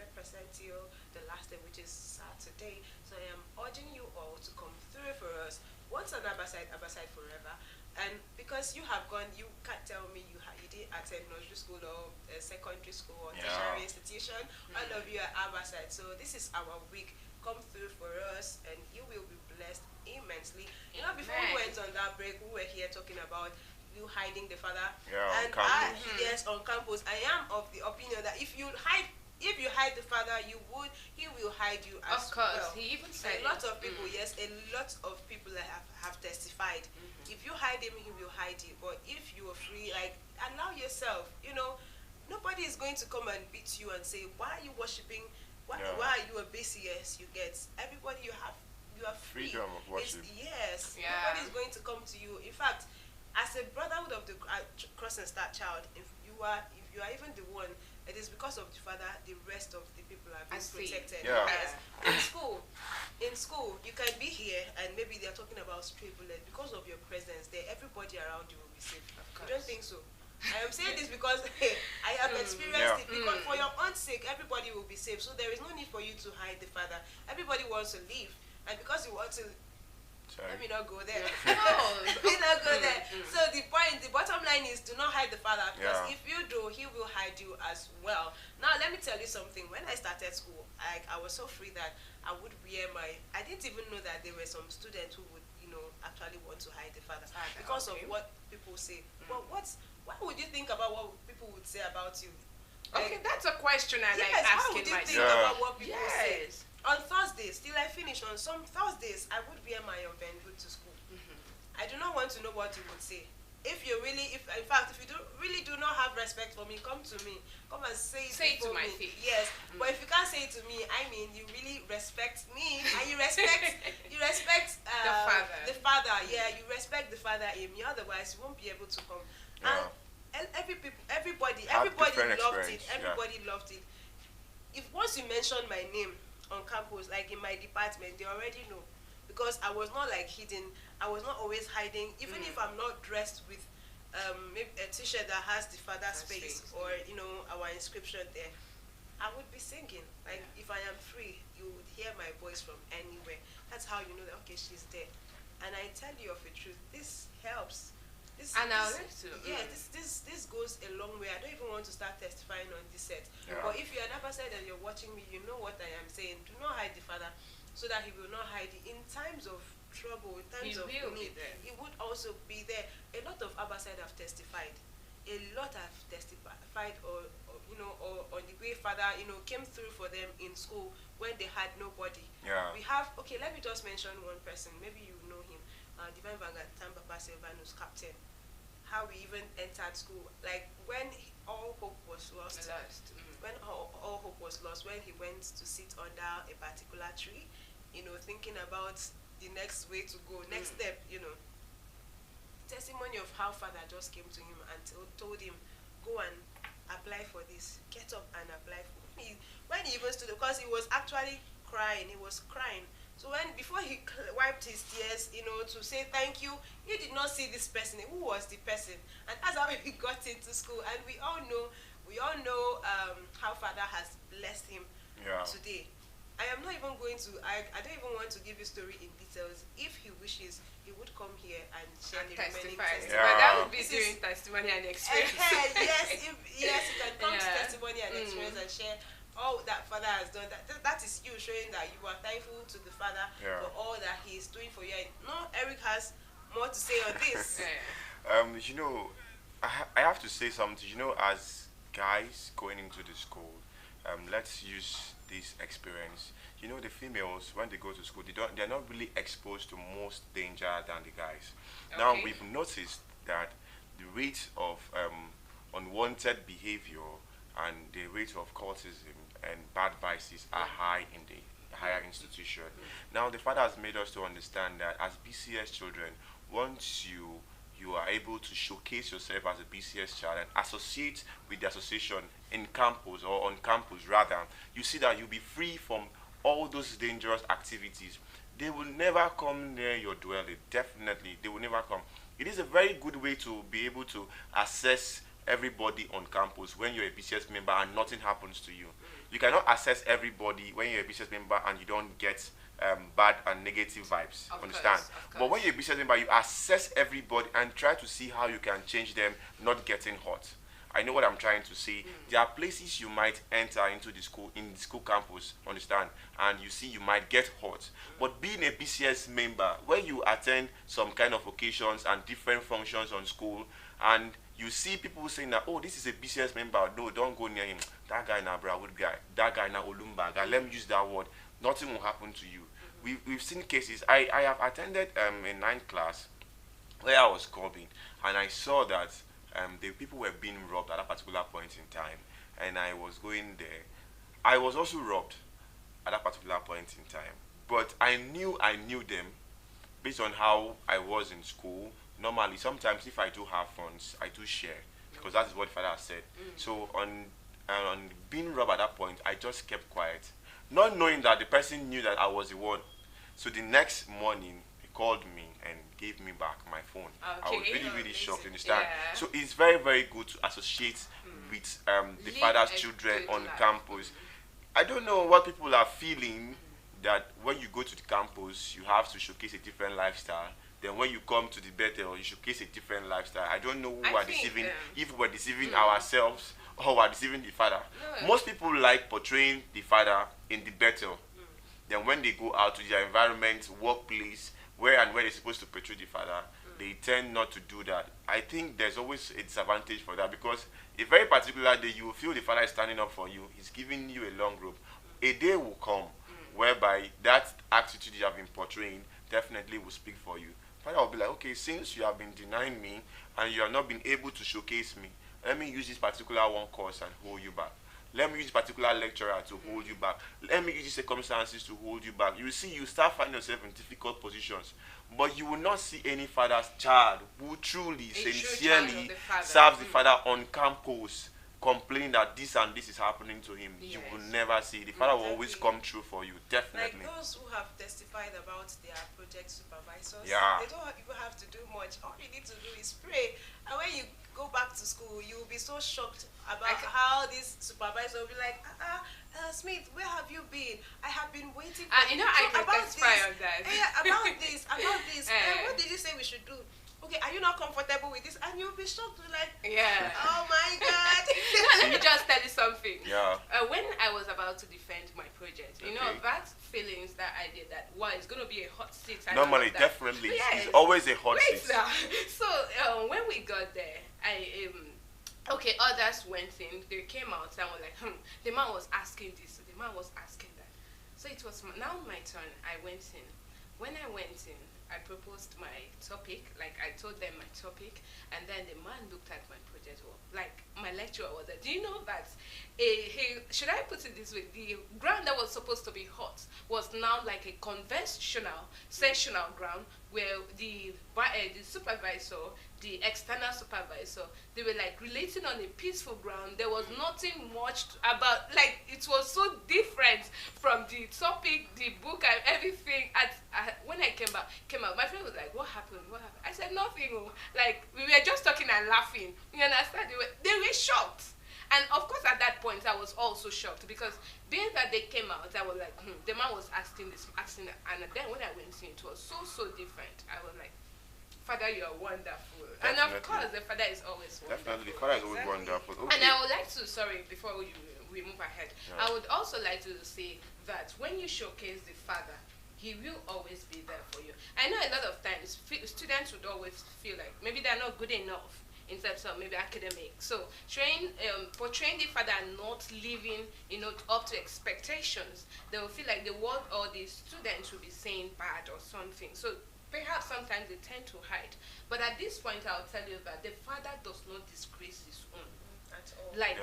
till the last day, which is Saturday. So I am urging you all to come through for us. Once on Abaside forever. And because you have gone, you can't tell me you didn't attend nursery school or secondary school or tertiary institution. All of you are Abaside. So this is our week. Come through for us, and you will be blessed immensely. Before we went on that break, we were here talking about you hiding the Father. On campus. Yes, on campus. I am of the opinion that if you hide the Father, he will hide you as well. Of course, he even said a lot of people, yes, a lot of people have testified. If you hide him, he will hide you. But if you are free, allow yourself, nobody is going to come and beat you and say, why are you worshiping? Why are you a BCS? You get everybody. You are free. Freedom of worship. Yes. Yeah. Nobody is going to come to you. In fact, as a brotherhood of the Cross and Star child, if you are even the one, it is because of the father. The rest of the people are being protected. Yeah. Yes. In school, you can be here and maybe they are talking about stray bullet. Because of your presence there, everybody around you will be safe. You don't think so? I am saying this because I have experienced it. Because for your own sake, everybody will be safe. So there is no need for you to hide the father. Everybody wants to leave, and because you want to, let me not go there. Let me not go there. So the bottom line is, do not hide the father, because if you do, he will hide you as well. Now let me tell you something. When I started school, I was so free that I would wear I didn't even know that there were some students who would, actually want to hide the father because of what people say. But what would you think about what people would say about you? Okay, that's a question I like how asking would you myself. think about what people say? Yes. On Thursdays, till I finish, on some Thursdays, I would wear my Vendu to school. I do not want to know what you would say. If you really, in fact, if you really do not have respect for me, come to me. Come and say it to my me. face. Yes, but if you can't say it to me, I mean, you really respect me, and you respect the father. Yeah, you respect the father in me. Otherwise, you won't be able to come. And everybody loved it. Everybody loved it. If once you mention my name on campus, like in my department, they already know, because I was not like hidden. I was not always hiding. Even if I'm not dressed with maybe a t-shirt that has the father's face or our inscription there, I would be singing. Like if I am free, you would hear my voice from anywhere. That's how you know that okay, she's there. And I tell you of a truth, this helps. This goes a long way. I don't even want to start testifying on this set. But if you're an ambassador and you're watching me, you know what I am saying. Do not hide the father, so that he will not hide it in times of trouble, in times of need. He would also be there. A lot of ambassadors have testified. A lot have testified, or on the way father, came through for them in school when they had nobody. We have, let me just mention one person. Maybe you know him. Divine Vanguard Tambapa Silvanus, captain. How we even entered school, like when all hope was lost. When all hope was lost, when he went to sit under a particular tree, thinking about the next way to go, next step, testimony of how father just came to him and told him, go and apply for this, get up and apply for it. When he even stood, because he was actually crying, so before he wiped his tears, to say thank you, he did not see this person. Who was the person? And that's how he got into school. And we all know how father has blessed him today. I am not even going to, I don't even want to give you story in details. If he wishes, he would come here and share the remaining testimony. That would be doing testimony and experience. Yes, you can come to testimony and experience and share all that father has done. That is you showing that you are thankful to the father for all that he is doing for you. No, Eric has more to say on this. I have to say something. As guys going into the school, let's use this experience. The females, when they go to school, they're not really exposed to most danger than the guys. Now we've noticed that the rate of unwanted behavior and the rate of cultism and bad vices are high in the higher institution. Now the father has made us to understand that as BCS children, once you are able to showcase yourself as a BCS child and associate with the association in campus, or on campus rather, you see that you'll be free from all those dangerous activities. They will never come near your dwelling. Definitely, they will never come. It is a very good way to be able to assess everybody on campus when you're a BCS member and nothing happens to you. You cannot assess everybody when you're a BCS member and you don't get bad and negative vibes. Understand? But when you're a BCS member, you assess everybody and try to see how you can change them not getting hurt. I know what I'm trying to say. There are places you might enter into the school, in the school campus, understand, and you see you might get hurt. But being a BCS member, when you attend some kind of occasions and different functions on school, and you see people saying that, oh, this is a BCS member, no, don't go near him. That guy na Brawood guy, that guy na Olumba guy, let me use that word. Nothing will happen to you. We've seen cases. I have attended a 9th class where I was clubbing, and I saw that the people were being robbed at that particular point in time, and I was going there. I was also robbed at that particular point in time, but I knew them based on how I was in school. Normally, sometimes if I do have funds, I do share because that is what Father has said. So on being robbed at that point, I just kept quiet, not knowing that the person knew that I was the one. So the next morning, he called me and gave me back my phone. I was really shocked, you understand? Yeah. So it's very, very good to associate with the father's children on campus. I don't know what people are feeling, that when you go to the campus, you have to showcase a different lifestyle. Then when you come to the Bethel, you showcase a different lifestyle. I don't know who are deceiving, if we're deceiving ourselves or we're deceiving the father. No. Most people like portraying the father in the Bethel. Then when they go out to their environment, workplace, where they're supposed to portray the father, they tend not to do that. I think there's always a disadvantage for that, because a very particular day you will feel the father is standing up for you. He's giving you a long rope. A day will come whereby that attitude you have been portraying definitely will speak for you. Father will be like, okay, since you have been denying me and you have not been able to showcase me, let me use this particular one course and hold you back. Let me use this particular lecturer to hold you back. Let me use these circumstances to hold you back. You see, you start finding yourself in difficult positions. But you will not see any father's child who truly, sincerely serves the father on campus, complaining that this and this is happening to him. Yes. You will never see. The father will always come true for you, definitely. Like those who have testified about their project supervisors, they don't even have to do much. All you need to do is pray. And when you go back to school, you will be so shocked about how this supervisor will be like, Smith, where have you been? I have been waiting for you. I can testify on that. About this. What did you say we should do? Okay, are you not comfortable with this? And you'll be shocked, like, oh my God. Let me just tell you something. Yeah. When I was about to defend my project, you know, that feelings that I did, that, it's going to be a hot seat. Normally, definitely. It's always a hot seat. So, when we got there, others went in, they came out and were like, the man was asking this, the man was asking that. So it was now my turn. I went in. When I went in, I proposed my topic, like I told them my topic, and then the man looked at my project, like my lecturer was there. Do you know that, should I put it this way, the ground that was supposed to be hot was now like a conventional, sessional ground, where the supervisor, the external supervisor, they were like relating on a peaceful ground. There was nothing much about, like, it was so different from the topic, the book, and everything. When I came out, my friend was like, what happened? I said, nothing. Like, we were just talking and laughing. You understand? They were shocked. And of course, at that point, I was also shocked, because being that they came out, I was like, the man was asking that. And then when I went in, it was so different. I was like, Father, you are wonderful. Definitely. And of course, the Father is always wonderful. Definitely, the Father is always wonderful. Okay. And I would like to, before we move ahead, I would also like to say that when you showcase the Father, He will always be there for you. I know a lot of times, students would always feel like maybe they're not good enough in terms of maybe academic. So portraying the father and not living, up to expectations, they will feel like the world or the students will be saying bad or something. So perhaps sometimes they tend to hide. But at this point, I'll tell you that the father does not disgrace his own. At all. Like,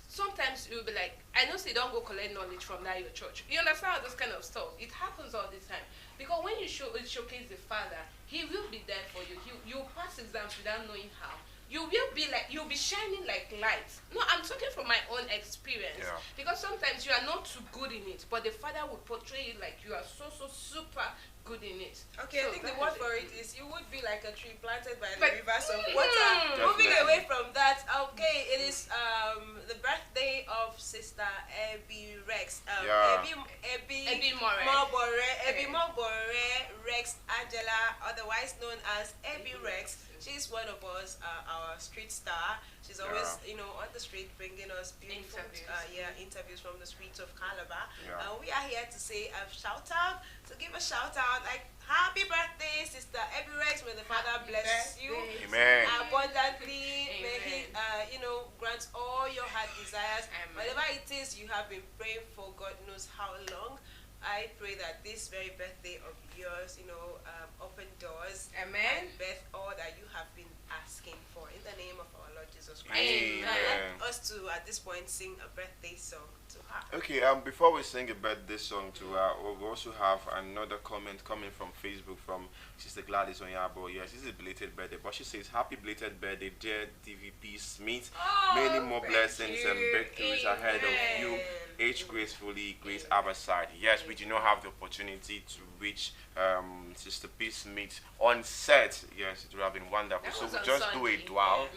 sometimes you'll be like, I know say don't go collect knowledge from that your church. You understand this kind of stuff? It happens all the time. Because when you showcase the father, he will be there for you. You'll pass exams without knowing how. You'll be shining like lights. No, I'm talking from my own experience. Yeah. Because sometimes you are not too good in it, but the father will portray you like you are so super good in it. Okay, so I think the word for it is you would be like a tree planted by the rivers of water. Moving away from that, okay, it is the birthday of Sister Abby Rex. Abby Mobore Rex Angela, otherwise known as Abby Rex. She's one of us, our street star. She's always, on the street bringing us beautiful interviews from the streets of Calabar. Yeah. We are here to say a shout out, to give a shout out, like, happy birthday, Sister Abby Rex. May the Father bless you abundantly. Amen. May He, grant all your heart desires. Amen. Whatever it is you have been praying for, God knows how long. I pray that this very birthday of yours, open doors. Amen. And birth all that you have been asking for in the name of our Lord Jesus Christ. Amen. I'd like us to, at this point, sing a birthday song to her. Okay, before we sing a birthday song to her, we also have another comment coming from Facebook from Sister Gladys Onyabo. Yes, this is a belated birthday, but she says, "Happy belated birthday, dear DVP Smith. Many more blessings and breakthroughs ahead of you. Age gracefully, Grace Abaside." Yes, we do not have the opportunity to reach Sister P. Smith on set. Yes, it would have been wonderful. So we just do it while.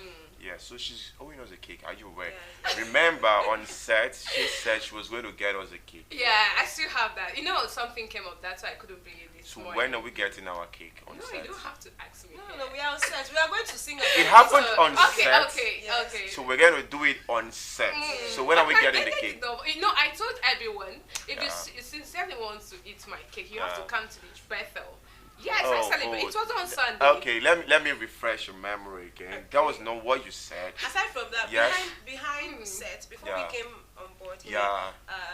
Yeah, so she's owing us a cake. Are you aware? Yeah. Remember, on set, she said she was going to get us a cake. Yeah, I still have that. Something came up. That's why I couldn't bring it this morning. So when are we getting our cake on set? No, you don't have to ask me. No, we are on set. We are going to sing a It happened on okay, set. Okay, Yes. okay. So we're going to do it on set. So when are we getting the cake? I told everyone, if you sincerely want to eat my cake, you have to come to the Bethel. Yes, I celebrate. It was on Sunday. Okay, let me refresh your memory again. Okay. That was not what you said. Aside from that, yes. behind set, before we came on board here,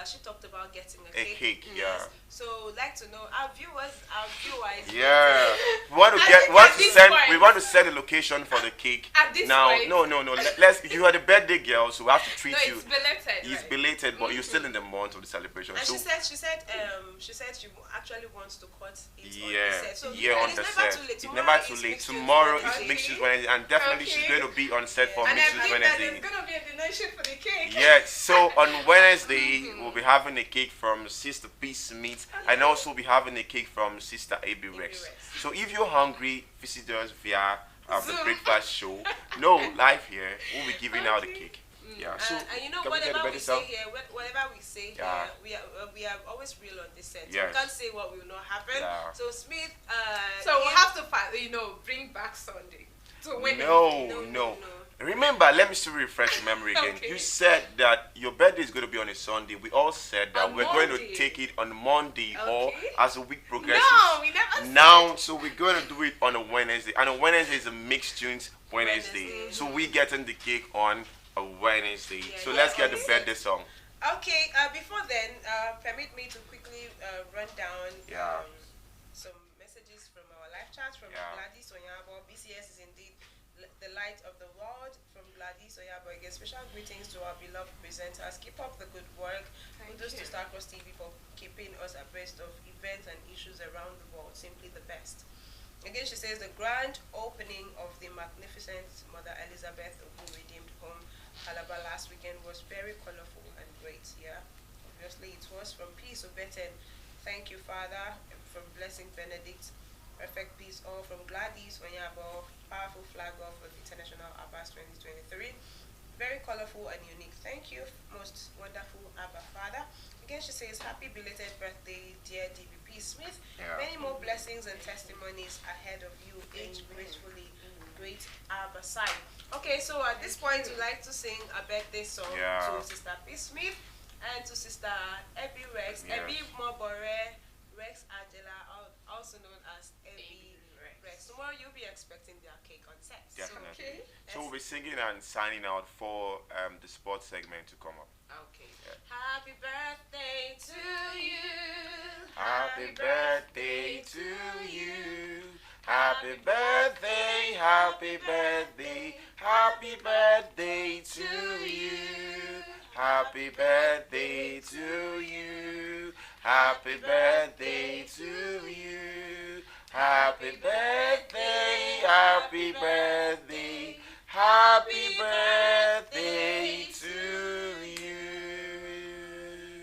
she talked about getting a cake. Yes. So like to know our viewers. Yeah. We want to send the location for the cake. At this now, point. no. Let's. You are the birthday girl, so we have to treat you. It's belated. It's belated, but you're still in the month of the celebration. And so she said she actually wants to cut it on the set. So on the set. It's never too late. Tomorrow is Mixed Wednesday, and definitely she's going to be on set for Mixed Wednesday. And there's going to be a donation for the cake. Yes. So on Wednesday we'll be having a cake from Sister P. Smith, and also be having a cake from Sister A.B. Rex. So if you're hungry, visit us via the breakfast show. No, live here. We'll be giving out the cake. Yeah. So and whatever we say here, we are always real on this set. Yes. We can't say what will not happen. Yeah. So Smith, so we'll have to bring back Sunday to win. No. Remember, let me still refresh your memory again. Okay. You said that your birthday is going to be on a Sunday. We all said that we're going to take it on Monday or as the week progresses. No, we never said. Now, so we're going to do it on a Wednesday. And a Wednesday is a mixed tunes Wednesday. So we getting the cake on a Wednesday. So let's get the birthday song. Okay, before then, permit me to quickly run down some messages from our live chat from Gladys Onyabo. BCS is indeed the light of the world. From Gladys Onyabo again, special greetings to our beloved presenters. Keep up the good work. Kudos to Star Cross TV for keeping us abreast of events and issues around the world. Simply the best. Again, she says the grand opening of the magnificent Mother Elizabeth Ogun Redeemed Home Calabar last weekend was very colorful and great. Yeah, obviously it was. From Peace Obeten, thank you, Father. From Blessing Benedict, perfect peace. All from Gladys Onyabo, powerful flag off of International Abbas 2023. Very colorful and unique. Thank you, most wonderful Abba Father. Again, she says, happy belated birthday, dear DVP Smith. Many more blessings and testimonies ahead of you. Age gracefully, great Abba side. Okay, so at this point, we'd like to sing a birthday song to Sister P. Smith and to Sister Abby Rex. Abby Mobore, Rex Angela, also known as Abby Rex. Tomorrow you'll be expecting their cake on set. Definitely. So we'll be singing and signing out for the sports segment to come up. Okay. Yeah. Happy birthday to you. Happy birthday to you. Happy birthday, happy birthday, happy birthday to you. Happy birthday to you. Happy birthday to you. Happy birthday, happy birthday, happy birthday to you.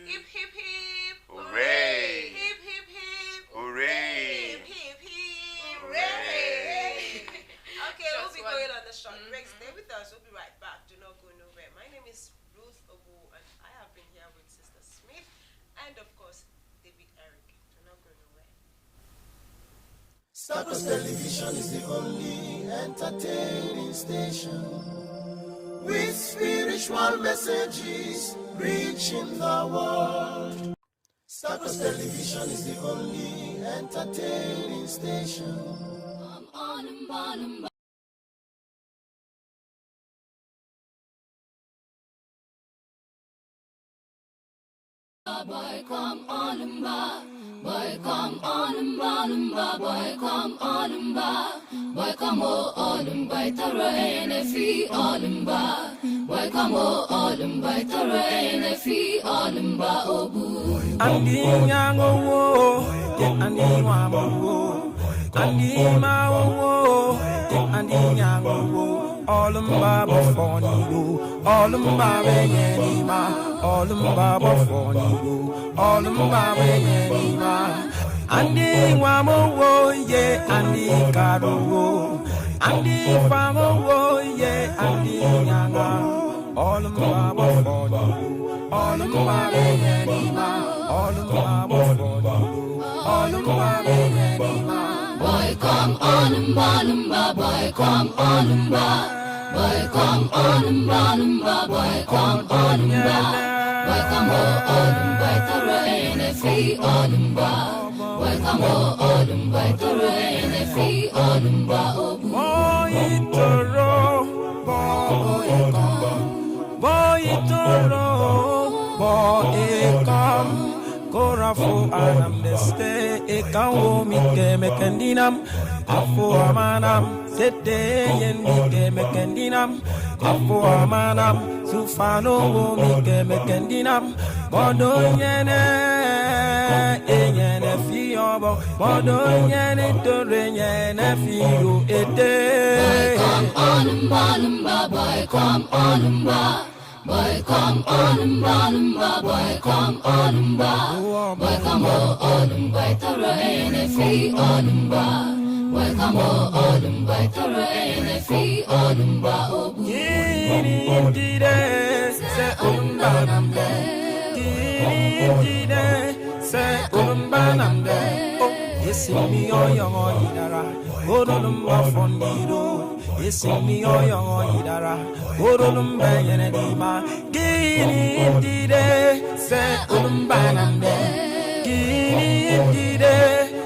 Hip hip hip. Hooray. Hip hip hip. Hooray. Hip hip hip. Hooray. Okay, we'll be going on the short break. Stay with us. We'll be right back. Do not go nowhere. My name is Ruth Obu, and I have been here with Sister Smith and, of course, David Eric. Do not go nowhere. Star Plus Television is the only entertaining station with spiritual messages reaching the world. Star Plus Television is the only entertaining station. Boy, come on and by. Boy, come on and by, boy, come on and by. Boy, come on and by, the rain, if he on and by. Boy, come on and by, the rain, if he on and by, oh boo. Andi nyango, andi wamo, andi mao, andi nyango, all of my before all of my benima, all of my before all of my benima. Andi wamo, yeah, andi karo, andi famo, yeah, andi nyanga, all of my before all of my benima, all of my before all of my benima. Boy, come on and ba, boy, come on and ba. Boy, come on and ba, boy, come on and ba. Boy, come on and by the rain, if he on and ba. Boy, come on and by the rain, if he on and ba. Oh, boy, toro, boy, come, boy, toro, boy, come. Korafu anam deste ekawo mike mekendinam afu amanam sete yen mike mekendinam afu amanam sufano mike mekendinam bodo yene yene fiobo bodo yene tore yene fio ete. Boy, come on and ba, boy, come on and ba. Boy, come on and ba, boy, come on and ba. Boy, come on and by the rain, if he on and ba. Boy, come on and by the rain, if he on and ba. Oh, Gini dide se umbanamde, gini dide se umbanamde. Oh, yesimi oyongo idara, godolumba fondido. Yesimi oyongo idara, godolumba yenedima. Gini dide se umbanamde, gini dide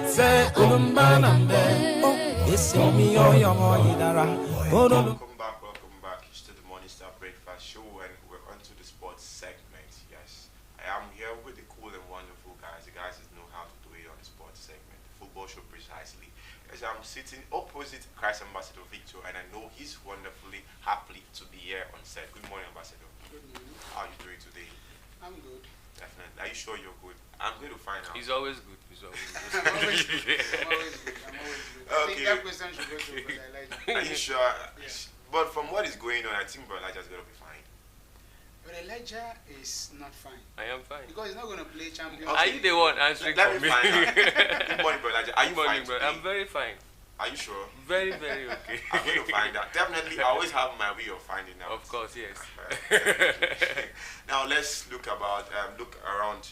se umbanamde. Oh, yesimi oyongo idara, godolumba. Welcome back to the Morning Star Breakfast Show, and we're on to the sports segment. Yes, I am here with the cool and wonderful guys. The guys that know how to do it on the sports segment, the football show precisely. As I'm sitting opposite Christ Ambassador Victor, and I know he's wonderfully happy to be here on set. Good morning, Ambassador. Good morning. How are you doing today? I'm good. Definitely. Are you sure you're good? I'm going to find out. He's always good. He's always good. I'm always good. I'm always good. I'm always good. I think that question should go to Brother Elijah. Are you sure? Yeah. But from what is going on, I think Brother Elijah's going to be fine. But Elijah is not fine. I am fine. Because he's not going to play champion. Are you the one answering Let for me me? find out. Good morning, Brother Elijah. Are you Good morning, fine bro. today? I'm very fine. Are you sure? Very, very okay. I'm going to find out. Definitely, I always have my way of finding out. Of course, yes. Now let's look around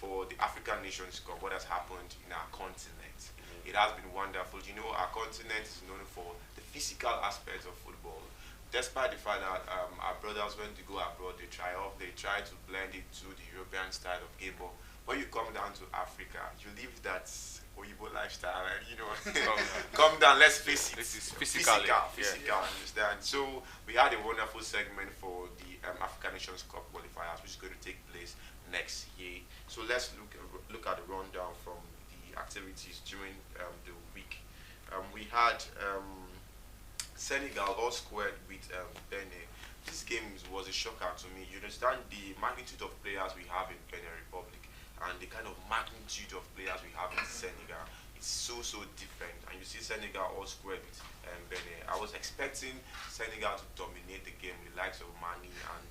for the African Nations Cup. What has happened in our continent? It has been wonderful. You know, our continent is known for the physical aspects of football. Despite the fact that our brothers, when they go abroad, they try to blend it to the European style of game. But when you come down to Africa, you live that Oyibo lifestyle, and you know, come down. Let's face it. This is physical. Understand? So we had a wonderful segment for the African Nations Cup qualifiers, which is going to take place next year. So let's look at the rundown from the activities during the week. We had Senegal all squared with Benin. This game was a shocker to me. You understand the magnitude of players we have in Benin Republic and the kind of magnitude of players we have in Senegal. It's so different. And you see Senegal all squared with Benin. I was expecting Senegal to dominate the game with the likes of Mani and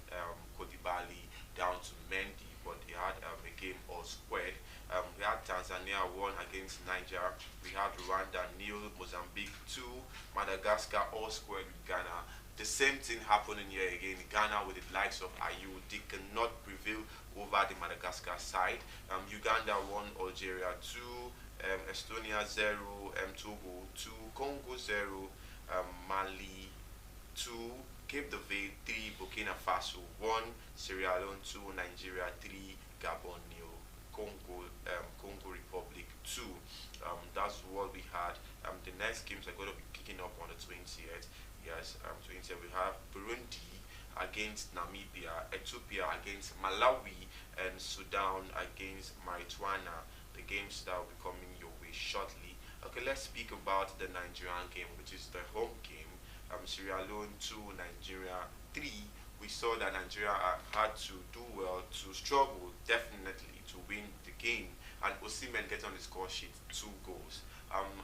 Kodibali down to Mendy, but they had a game all squared. We had Tanzania won against Niger. We had Rwanda 0, Mozambique 2, Madagascar all squared with Ghana. The same thing happening here again. Ghana with the likes of Ayew, they cannot prevail over the Madagascar side. Uganda won Algeria 2, Estonia 0, Togo 2, Congo 0, Mali 2, Cape de Verde 3, Burkina Faso 1, Sierra Leone 2, Nigeria 3, Gabon 0, Congo Republic 2. That's what we had. The next games are going to be kicking up on the 20th. Yes, 20th we have Burundi against Namibia, Ethiopia against Malawi, and Sudan against Maritwana. The games that will be coming your way shortly. Okay, let's speak about the Nigerian game, which is the home game. Sierra Leone 2, Nigeria 3. We saw that Nigeria had to do well, to struggle definitely to win the game, and Osimhen get on the score sheet 2 goals.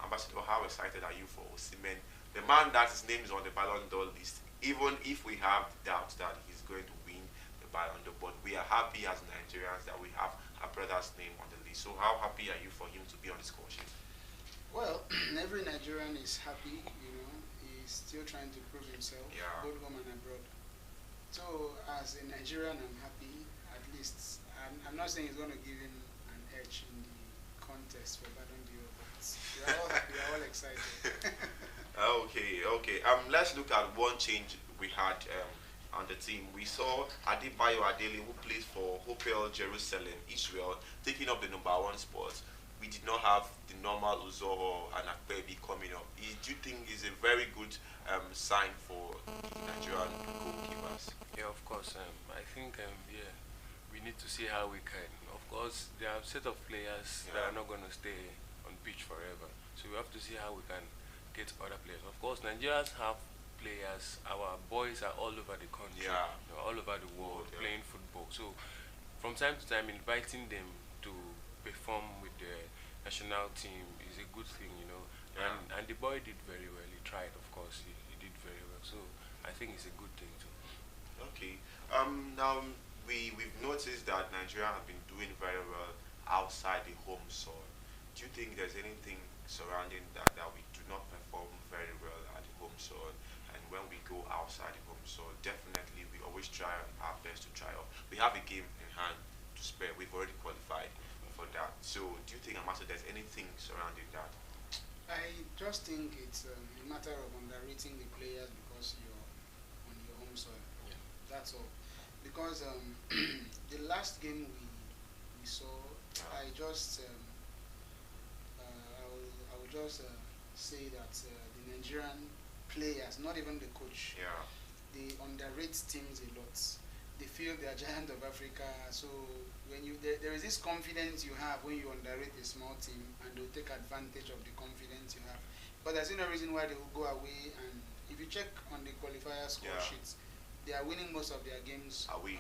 Ambassador, how excited are you for Osimhen, the man that his name is on the Ballon d'Or list? Even if we have doubts that he's going to win the Ballon d'Or, but we are happy as Nigerians that we have our brother's name on the list. So how happy are you for him to be on the score sheet? Well, every Nigerian is happy, he's still trying to prove himself, both home and abroad. So as a Nigerian, I'm happy, at least. I'm not saying he's going to give him an edge in the contest for Ballon d'Or, but we are all happy, we are all excited. Okay. Let's look at one change we had on the team. We saw Adebayo Adele, who plays for Hopel Jerusalem, Israel, taking up the #1 spot. We did not have the normal Uzoro and Akpebi coming up. Do you think is a very good sign for Nigerian goalkeepers? Yeah, of course. I think we need to see how we can. Of course, there are a set of players that are not going to stay on pitch forever. So we have to see how we can get other players. Of course, Nigerians have players. Our boys are all over the country, all over the world playing football. So from time to time, inviting them to perform with the national team is a good thing, and the boy did very well. He tried, of course, he did very well. So I think it's a good thing too. Okay. Now we've noticed that Nigeria have been doing very well outside the home soil. Do you think there's anything surrounding that we do not perform very well at the home soil, and when we go outside the home soil, definitely we always try our best to try out? We have a game in hand to spare. We've already qualified for that. So do you think, Amasa, there's anything surrounding that? I just think it's a matter of underrating the players because you're on your home soil. That's all. Because the last game we saw, I just I will just say that the Nigerian players, not even the coach, they underrate teams a lot. They feel they are giant of Africa. So when there is this confidence you have when you underrate a small team, and they'll take advantage of the confidence you have. But there's no reason why they will go away. And if you check on the qualifier score sheets, they are winning most of their games away.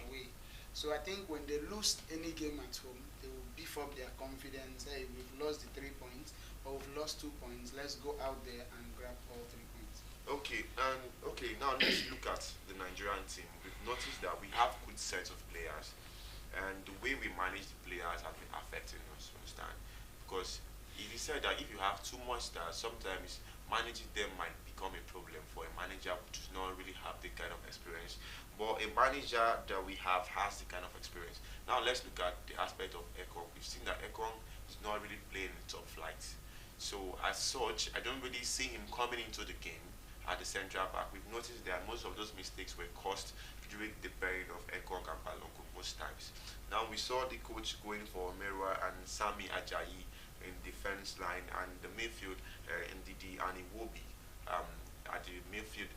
So I think when they lose any game at home, they will beef up their confidence. Hey, we've lost the 3 points, or we've lost 2 points. Let's go out there and grab all 3 points. Okay, now let's look at the Nigerian team. We've noticed that we have good sets of players, and the way we manage the players have been affecting us, understand? Because it is said that if you have too much stars, sometimes managing them might become a problem for a manager who does not really have the kind of experience. But a manager that we have has the kind of experience. Now let's look at the aspect of Ekong. We've seen that Ekong is not really playing in top flight. So as such, I don't really see him coming into the game at the central back. We've noticed that most of those mistakes were caused during the pairing of Ekong and Balongo most times. Now we saw the coach going for Merwa and Sami Ajayi in defense line, and the midfield Ndidi and Iwobi at the midfield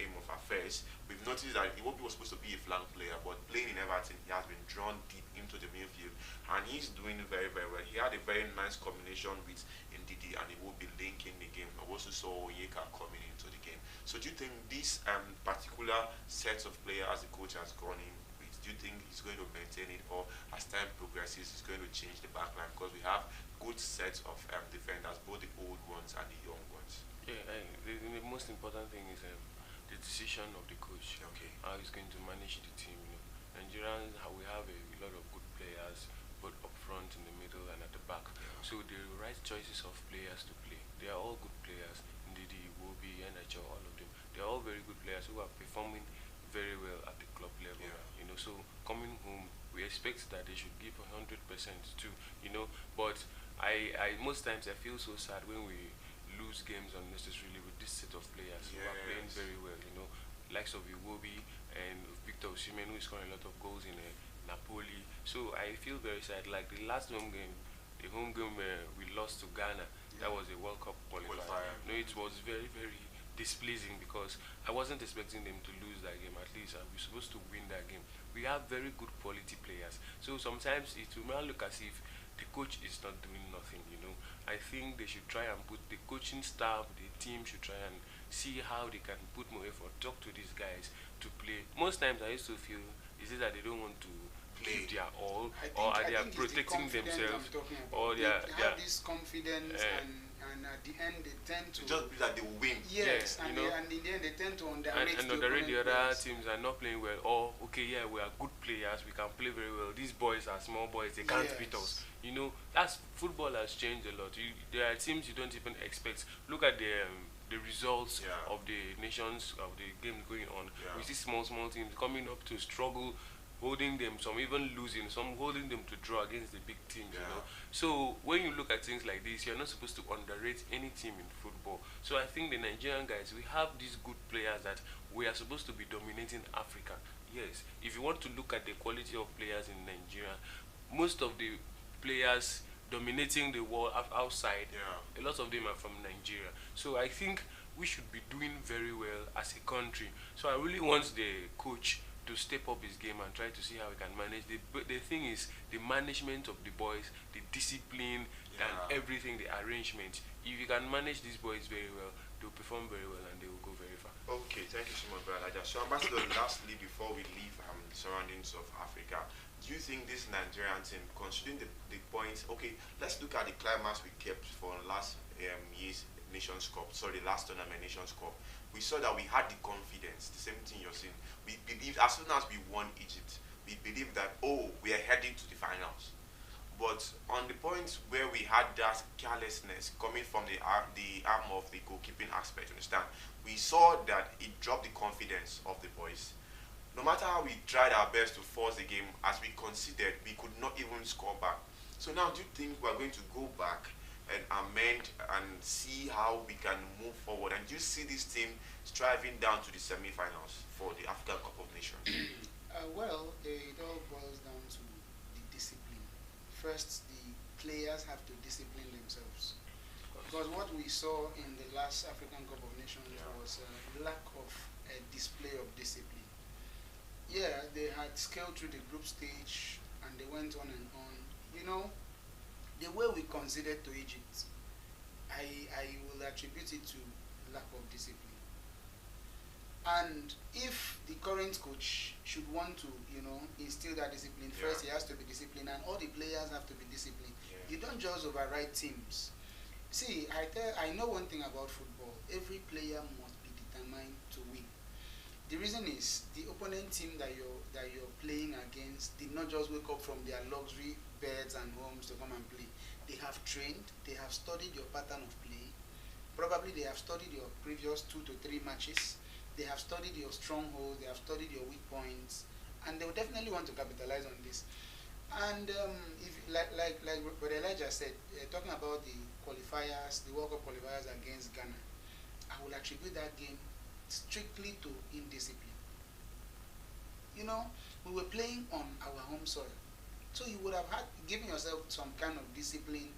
aim of affairs. We've noticed that Iwobi was supposed to be a flank player, but playing in Everton, he has been drawn deep into the midfield, and he's doing very, very well. He had a very nice combination with Ndidi and Iwobi linking the game. I also saw Onyeka coming into the game. So do you think this particular set of players the coach has gone in with, do you think he's going to maintain it, or as time progresses, he's going to change the backline? Because we have good sets of defenders, both the old ones and the young ones. Yeah, the most important thing is the decision of the coach. Okay. How he's going to manage the team. Nigerians, we have a lot of good players, both up front, in the middle, and at the back. So the right choices of players to play. They are all good players. Ndidi, Iwobi, Enacho, all of them. They are all very good players who are performing very well at the club level. So coming home, we expect that they should give 100% too. But I most times I feel so sad when we lose games unnecessarily with this set of players who are playing very well. Likes of Iwobi and Victor Osimhen, who is scoring a lot of goals in Napoli. So I feel very sad. Like the last home game, we lost to Ghana. That was a World Cup qualifier. It was very, very displeasing because I wasn't expecting them to lose that game. At least we're supposed to win that game. We have very good quality players. So sometimes it will not look as if the coach is not doing nothing, you know. I think they should try and put the coaching staff, the team should try and see how they can put more effort, talk to these guys to play. Most times I used to feel is it that they don't want to give their all, or are they are protecting themselves, or they have this confidence and at the end they tend to just that they will win. Yes, yeah, and, you know, and in the end they tend to underrate and underrate the other teams are not playing well. Or okay, yeah, we are good players, we can play very well. These boys are small boys, they can't beat us. You know, that's football has changed a lot. There are teams you don't even expect. Look at the results of the nations of the game going on. We see small teams coming up to struggle, holding them, some even losing, some holding them to draw against the big teams, you know. So when you look at things like this, you're not supposed to underrate any team in football. So I think the Nigerian guys, we have these good players that we are supposed to be dominating Africa. Yes, if you want to look at the quality of players in Nigeria, most of the players dominating the world outside, a lot of them are from Nigeria. So I think we should be doing very well as a country. So I really want the coach to step up his game and try to see how we can manage. The thing is the management of the boys, the discipline and everything, the arrangement. If you can manage these boys very well, they'll perform very well and they will go very far. Okay, thank you so much, Brother Elijah. So Ambassador, lastly, before we leave the surroundings of Africa, do you think this Nigerian team, considering the points, okay, let's look at the climax we kept for last year's Nations Cup, sorry, the last tournament Nations Cup. We saw that we had the confidence, the same thing you're saying. We believed as soon as we won Egypt, we believed that, oh, we are heading to the finals. But on the points where we had that carelessness coming from the arm of the goalkeeping aspect, understand, we saw that it dropped the confidence of the boys. No matter how we tried our best to force the game, as we conceded, we could not even score back. So now do you think we're going to go back and amend and see how we can move forward? And do you see this team striving down to the semi-finals for the African Cup of Nations? Well, it all boils down to the discipline. First, the players have to discipline themselves. Because what we saw in the last African Cup of Nations was a lack of a display of discipline. Yeah, they had scaled through the group stage and they went on and on. You know, the way we conceded to Egypt, I will attribute it to lack of discipline. And if the current coach should want to, you know, instill that discipline, first he has to be disciplined and all the players have to be disciplined. You don't just override teams. See, I know one thing about football. Every player must be determined to win. The reason is the opponent team that you're playing against did not just wake up from their luxury beds and homes to come and play. They have trained, they have studied your pattern of play. Probably they have studied your previous 2 to 3 matches. They have studied your stronghold, they have studied your weak points, and they will definitely want to capitalize on this. And if like what Elijah said, talking about the qualifiers, the World Cup qualifiers against Ghana, I will attribute that game strictly to indiscipline. You know, we were playing on our home soil, so you would have had given yourself some kind of discipline.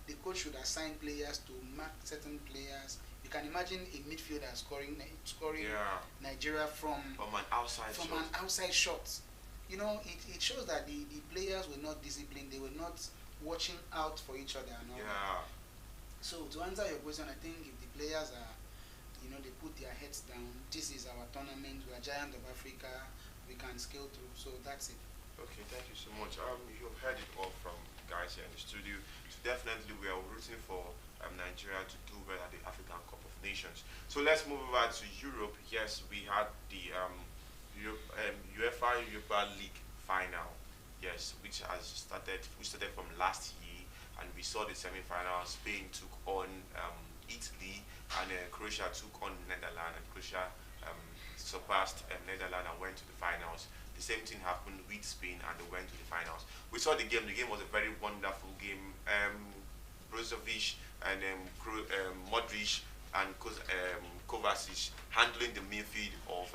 The coach should assign players to mark certain players. You can imagine a midfielder scoring Nigeria from an outside shot. You know, it shows that the players were not disciplined. They were not watching out for each other and all that. So to answer your question, I think if the players are, you know, they put their heads down, this is our tournament, we are giant of Africa, we can scale through. So that's it. Okay, thank you so much. You've heard it all from guys here in the studio. So definitely we are rooting for Nigeria to do well at the African Cup of Nations. So let's move over to Europe. Yes, we had the UEFA Europa League final. Yes, which started from last year, and we saw the semi-final. Spain took on Italy, and Croatia took on Netherlands, and Croatia surpassed Netherlands and went to the finals. The same thing happened with Spain, and they went to the finals. We saw the game. The game was a very wonderful game. Brozovic and Modric and Kovacic handling the midfield of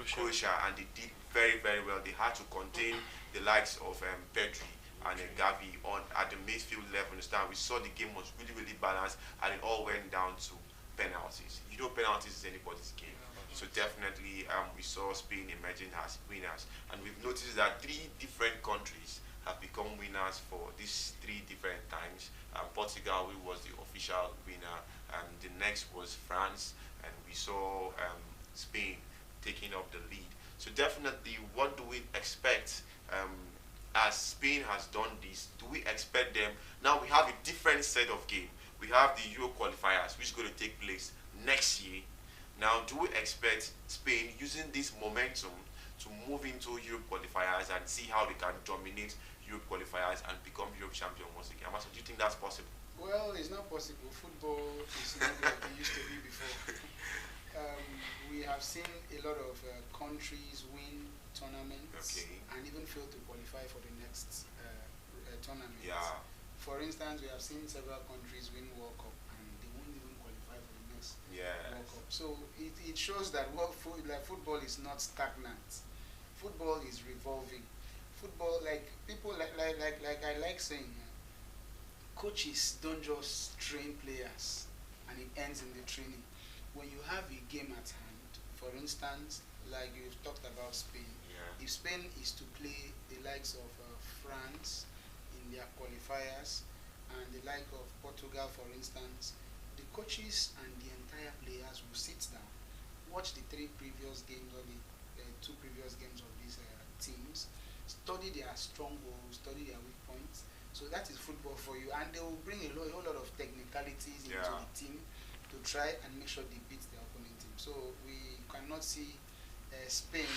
Croatia, and they did very, very well. They had to contain the likes of Pedri and Gavi at the midfield level. Understand? We saw the game was really, really balanced, and it all went down to penalties. You know, penalties is anybody's game. So definitely, we saw Spain emerging as winners, and we've noticed that 3 different countries have become winners for these 3 different times. Portugal, who was the official winner, and the next was France, and we saw Spain taking up the lead. So definitely, what do we expect? As Spain has done this, do we expect them? Now we have a different set of game. We have the Euro qualifiers, which is going to take place next year. Now, do we expect Spain using this momentum to move into Europe qualifiers and see how they can dominate Europe qualifiers and become Europe champion once again? Amaso, do you think that's possible? Well, it's not possible. Football is not like it used to be before. We have seen a lot of countries win tournaments and even fail to qualify for the next tournament. Yeah. For instance, we have seen several countries win World Cup and they won't even qualify for the next World Cup. So it shows that football is not stagnant. Football is revolving. Football, like people like I like saying, coaches don't just train players and it ends in the training. When you have a game at hand, for instance, like you've talked about Spain, if Spain is to play the likes of France in their qualifiers and the like of Portugal, for instance, the coaches and the entire players will sit down, watch the 3 previous games or the 2 previous games of these teams, study their strongholds, study their weak points. So that is football for you, and they will bring a whole lot of technicalities into the team to try and make sure they beat their opponent team. So we cannot see Spain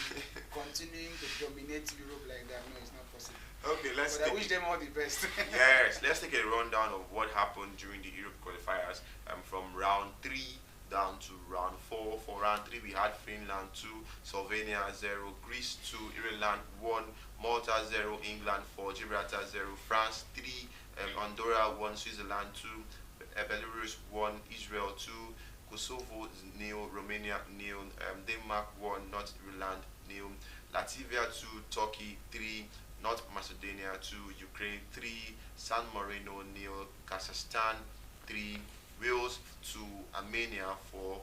continuing to dominate Europe like that. No, it's not possible. Okay, but I wish them all the best. Yes, let's take a rundown of what happened during the Europe qualifiers from round 3 down to round 4. For round 3, we had Finland 2, Slovenia 0, Greece 2, Ireland 1, Malta 0, England 4, Gibraltar 0, France 3, Andorra 1, Switzerland 2, Belarus 1, Israel 2, Kosovo 0, Romania 0, Denmark 1, North Ireland 0, Latvia 2, Turkey 3, North Macedonia 2, Ukraine 3, San Marino 0, Kazakhstan 3, Wales 2, Armenia 4,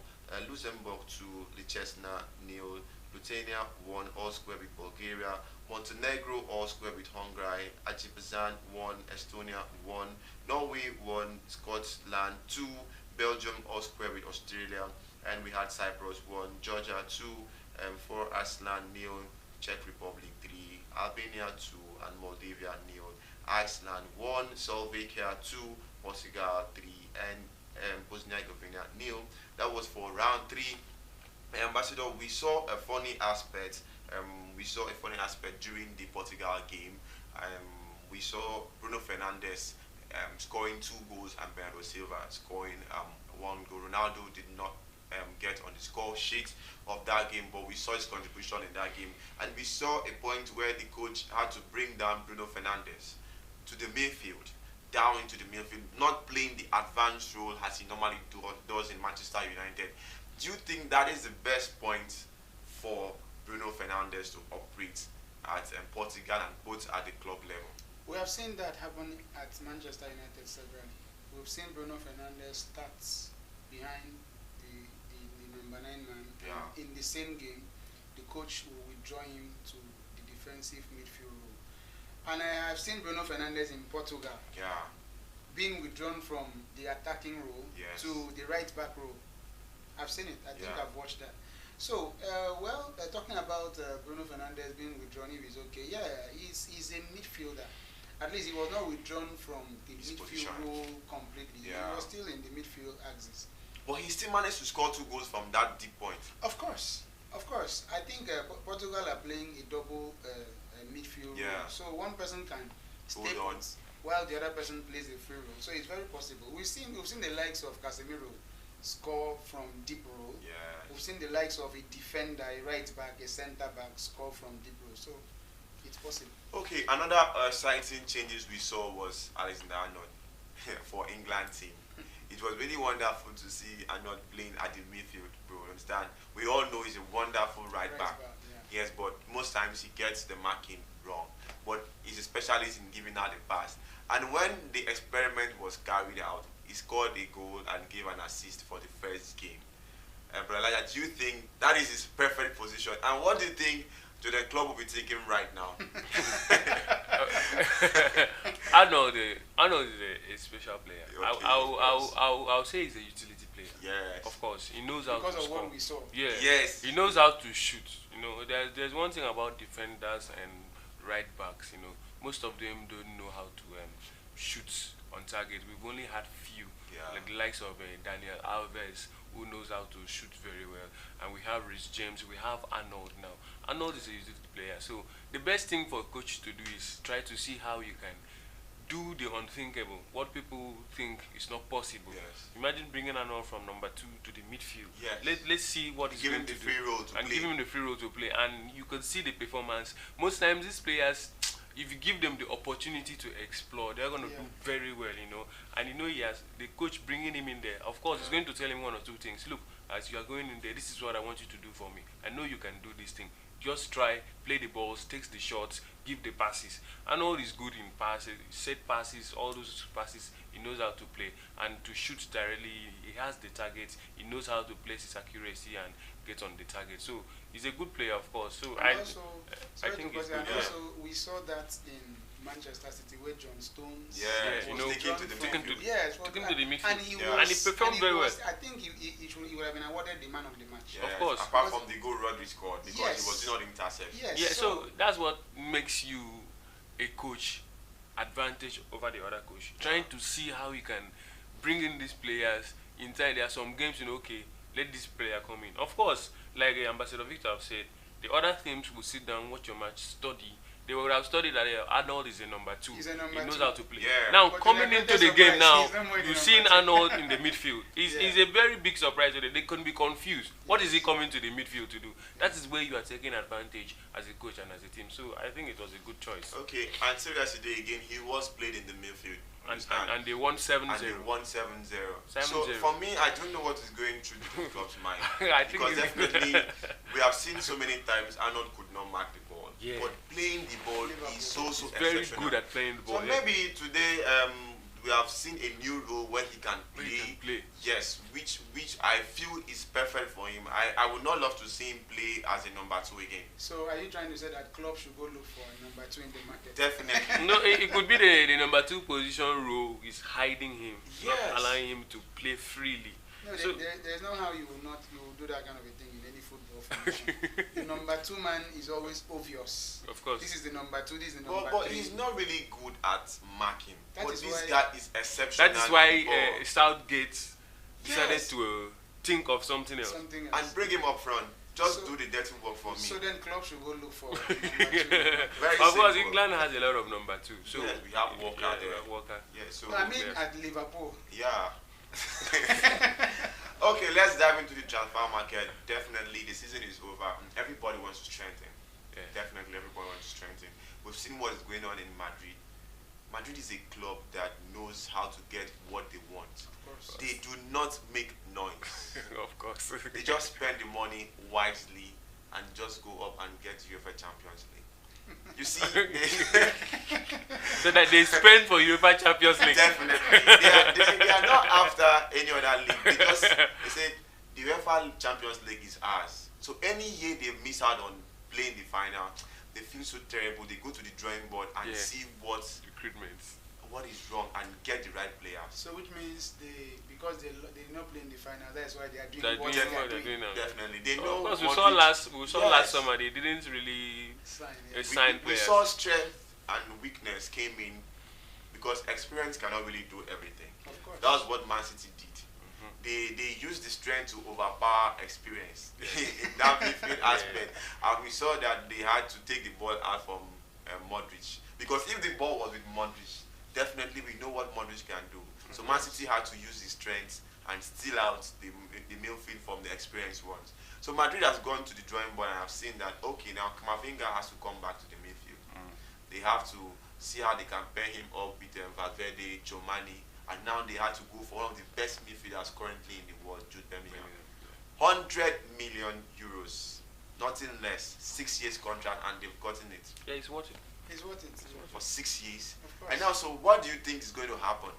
Luxembourg 2, Liechtenstein 0, Lithuania 1, all square with Bulgaria, Montenegro all square with Hungary, Azerbaijan 1, Estonia 1, Norway 1, Scotland 2, Belgium all square with Australia, and we had Cyprus 1, Georgia 2, 4 Iceland 0, Czech Republic 3, Albania 2, and Moldavia 0, Iceland 1, Slovakia 2, Portugal 3, and Bosnia-Herzegovina 0. That was for round 3. Ambassador, we saw a funny aspect. During the Portugal game. We saw Bruno Fernandes scoring 2 goals and Bernardo Silva scoring 1 goal. Ronaldo did not get on the score sheet of that game, but we saw his contribution in that game, and we saw a point where the coach had to bring down Bruno Fernandes to the midfield, down into the midfield, not playing the advanced role as he normally does in Manchester United. Do you think that is the best point for Bruno Fernandes to operate at Portugal and both at the club level? We have seen that happen at Manchester United severally. We've seen Bruno Fernandes start behind the number 9 man. In the same game, the coach will withdraw him to the defensive midfield role. And I have seen Bruno Fernandes in Portugal being withdrawn from the attacking role to the right back role. I've seen it. I think I've watched that. So, talking about Bruno Fernandes being withdrawn, if he's okay, he's a midfielder. At least he was not withdrawn from the midfield role completely. He was still in the midfield axis. But he still managed to score 2 goals from that deep point. Of course. I think Portugal are playing a double midfield role. So one person can stay on while the other person plays a free role. So it's very possible. We've seen the likes of Casemiro score from deep role. We've seen the likes of a defender, a right back, a centre back score from deep role. So it's possible. Okay, another exciting changes we saw was Alexander Arnold for England team. It was really wonderful to see Arnold playing at the midfield, bro. Understand? We all know he's a wonderful right back. Yes, but most times he gets the marking wrong. But he's a specialist in giving out the pass. And when the experiment was carried out, he scored a goal and gave an assist for the first game. But Elijah, do you think that is his perfect position? And what do you think the club will be thinking right now? Arnold is a special player. Okay, I'll say he's a utility player. Yes. Of course, he knows how Because to of score. what we saw. Yeah. Yes. He knows how to shoot. You know, there's one thing about defenders and right backs. You know, most of them don't know how to shoot on target. We've only had few, like the likes of Daniel Alves, who knows how to shoot very well, and we have Rich James, we have Arnold now. Arnold is a utility player, so the best thing for a coach to do is try to see how you can do the unthinkable, what people think is not possible. Yes. Imagine bringing Arnold from number 2 to the midfield. Yes. Let's see what he's Give going him to the do. free role to And play. give him the free role to play, and you can see the performance. Most times these players, if you give them the opportunity to explore, they're going to do very well, you know. And you know, he has the coach bringing him in there. Of course, he's going to tell him one or two things. Look, as you are going in there, this is what I want you to do for me. I know you can do this thing. Just try, play the balls, takes the shots, give the passes. Arnold is good in passes, set passes, all those passes. He knows how to play and to shoot directly. He has the target. He knows how to place his accuracy and get on the target. So he's a good player, of course. So I think he's good. Also, we saw that in Manchester City where John Stones took him to the midfield, and he performed very well. I think he would have been awarded the man of the match. Yes, of course. Apart from the goal Rodri scored, because he was not intercepted. Yes. Yeah, so that's what makes you a coach advantage over the other coach. Trying to see how you can bring in these players inside. There are some games, you know, okay, let this player come in. Of course, like Ambassador Victor have said, the other teams will sit down, watch your match, study. They would have studied that Arnold is a number 2. He's a number he knows 2. how to play. Yeah. Now, But coming into the game now, you've seen number 2. Arnold in the midfield. It's a very big surprise today. They can be confused. What is he coming to the midfield to do? That is where you are taking advantage as a coach and as a team. So I think it was a good choice. Okay, and seriously, again, he was played in the midfield. And they won 7-0. And they won 7-0. 7-0. So for me, I don't know what is going through the club's mind. I think because definitely, we have seen so many times Arnold could not mark the ball. Yeah. But playing the ball is so very exceptional. good at playing the ball. So maybe today we have seen a new role where he can play. Yes, which I feel is perfect for him. I would not love to see him play as a number 2 again. So are you trying to say that club should go look for a number 2 in the market? Definitely. No, it could be the number 2 position role is hiding him, Yes. not allowing him to play freely. No, So- there's no how you will do that kind of a thing in any football formation. The number 2 man is always obvious. Of course. This is the number 2, this is the number 3. But he's not really good at marking. That but is this why- guy is exceptional. That is why on the ball. Southgate decided Yes. to think of something else. Something else. And bring him up front. Just So- do the dirty work for me. So then club should go look for number 2. Very Of course, simple. England has a lot of number 2. So Yes, we have Walker there. Walker. Yeah, so No, I mean at Liverpool. yeah. Okay, let's dive into the transfer market. Definitely, the season is over. Everybody wants to strengthen. Yeah. Definitely, everybody wants to strengthen. We've seen what is going on in Madrid. Madrid is a club that knows how to get what they want. Of course. They do not make noise. Of course. They just spend the money wisely and just go up and get UEFA Champions League. You see, So that they spend for UEFA Champions League. definitely they are not after any other league because they said the UEFA Champions League is ours. So any year they miss out on playing the final, they feel so terrible. They go to the drawing board and see what is wrong and get the right player. So which means because they did not play in the final, that's why they are doing They're what doing they what are they're doing. doing now. Definitely, they know. Of course, we Modric- saw last summer they didn't really sign we players. saw strength and weakness came in because experience cannot really do everything. Of course. That's what Man City did. They used the strength to overpower experience in that midfield aspect, and we saw that they had to take the ball out from Modric, because if the ball was with Modric, definitely we know what Modric can do. So Man City had to use his strength and steal out the midfield from the experienced ones. So Madrid has gone to the drawing board and have seen that, okay, now Kamavinga has to come back to the midfield. They have to see how they can pair him up with Valverde, Chomani, and now they had to go for one of the best midfielders currently in the world, Jude Bellingham. 100 million euros, nothing less, 6 years contract, and they've gotten it. Yeah, it's worth it. He's what it. For 6 years. Of course. And now, so what do you think is going to happen?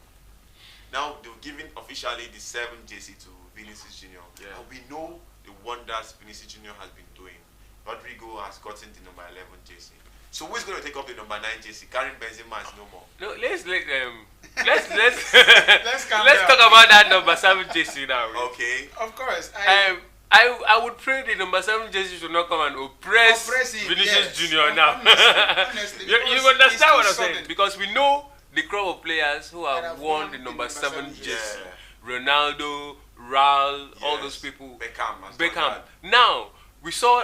Now they've given officially the 7 jersey to Vinicius Junior. Yeah. And we know the wonders Vinicius Junior has been doing. Rodrigo has gotten the number 11 jersey. So who's going to take up the number 9 jersey? Karim Benzema is no more. No, let's Let's calm let's down. talk about that number 7 jersey now. Okay. Of course. I would pray the number 7 jersey should not come and oppress him, Vinicius yes. Junior now. Honestly, you because understand what I'm it's too saying? sudden. Because we know the crop of players who That have have worn worn the the number number 7 7 jersey. Yeah. Ronaldo, Raul, all Yes. those people. Beckham has done Beckham. that. Now we saw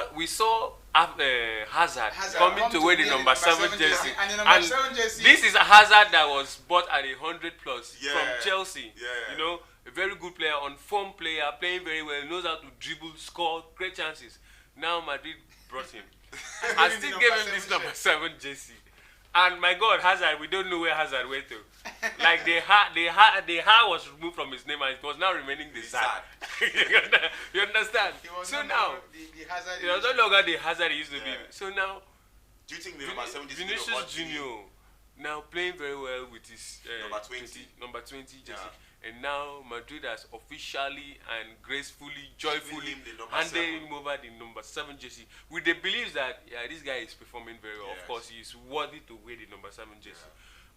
Hazard coming come to wear the number 7 jersey. And the number 7 jersey. This is a Hazard that was bought at 100 plus Yeah. from Chelsea. Yeah. You know, a very good player, on form player, playing very well, knows how to dribble, score, great chances. Now Madrid brought him. I Gave him still the gave number him this 7 number shirt. 7 jersey. And my God, Hazard, we don't know where Hazard went to. Like the ha was removed from his name and it was now remaining the sad. You understand? He was So no now, longer the Hazard. it was no longer the Hazard he used to be. Yeah. So now, Do you think the number 7 jersey is going to Vinicius hurt him? Junior now playing very well with his Number 20. number 20 jersey. Yeah. And now Madrid has officially and gracefully, joyfully him the number handed 7. him over the number 7 jersey with the belief that this guy is performing very well. Of Yes. course, he is worthy to wear the number 7 jersey.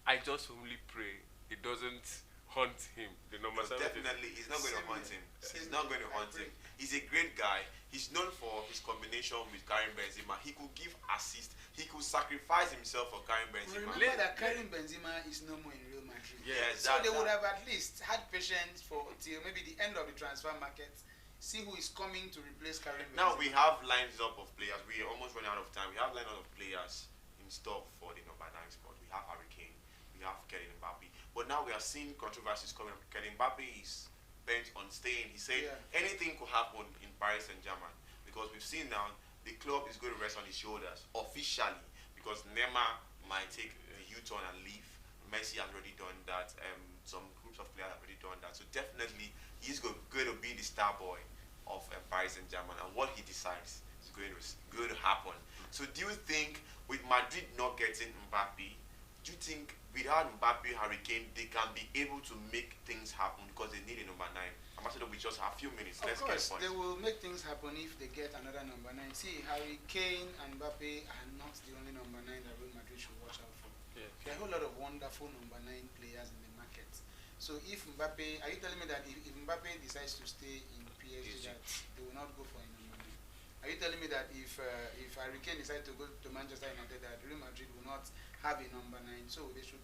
I just only pray it doesn't haunt him. The number 7 jersey. Definitely, he's not going to haunt him. He's Same not here. going to haunt him. He's a great guy. He's known for his combination with Karim Benzema. He could give assist. He could sacrifice himself for Karim Benzema. Remember that Karim Benzema is no more in Real Madrid. Yes, So they would have at least had patience for till maybe the end of the transfer market. See who is coming to replace Karim Benzema. Now we have lines up of players. We are almost running out of time. We have lines up of players in stock for the number 9 spot. We have Harry Kane. We have Kylian Mbappe. But now we are seeing controversies coming up. Kylian Mbappe is bent on staying. He said anything could happen in Paris Saint-Germain because we've seen now the club is going to rest on his shoulders officially because Neymar might take the U-turn and leave. Messi has already done that. Some groups of players have already done that. So definitely he's going to be the star boy of Paris Saint-Germain, and what he decides is going to happen. So do you think with Madrid not getting Mbappe, do you think without Mbappe, Harry Kane, they can be able to make things happen because they need a number 9? Ambassador, we just have a few minutes. Let's Of course, get they will make things happen if they get another number 9. See, Harry Kane and Mbappe are not the only number 9 that Real Madrid should watch out for. Yeah. There are a whole lot of wonderful number 9 players in the market. So if Mbappe, are you telling me that if Mbappe decides to stay in PSG, that they will not go for a number 9? Are you telling me that if Harry Kane decides to go to Manchester United, that Real Madrid will not have a number 9? So they should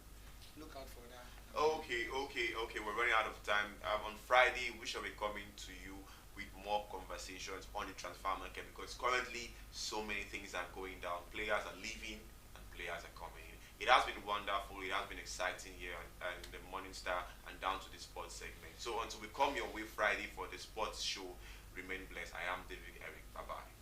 look out for that. Okay. We're running out of time. On Friday, we shall be coming to you with more conversations on the transfer market because currently so many things are going down. Players are leaving and players are coming in. It has been wonderful. It has been exciting here and the Morning Star and down to the sports segment. So until we come your way Friday for the sports show, remain blessed. I am David Eric. Bye-bye.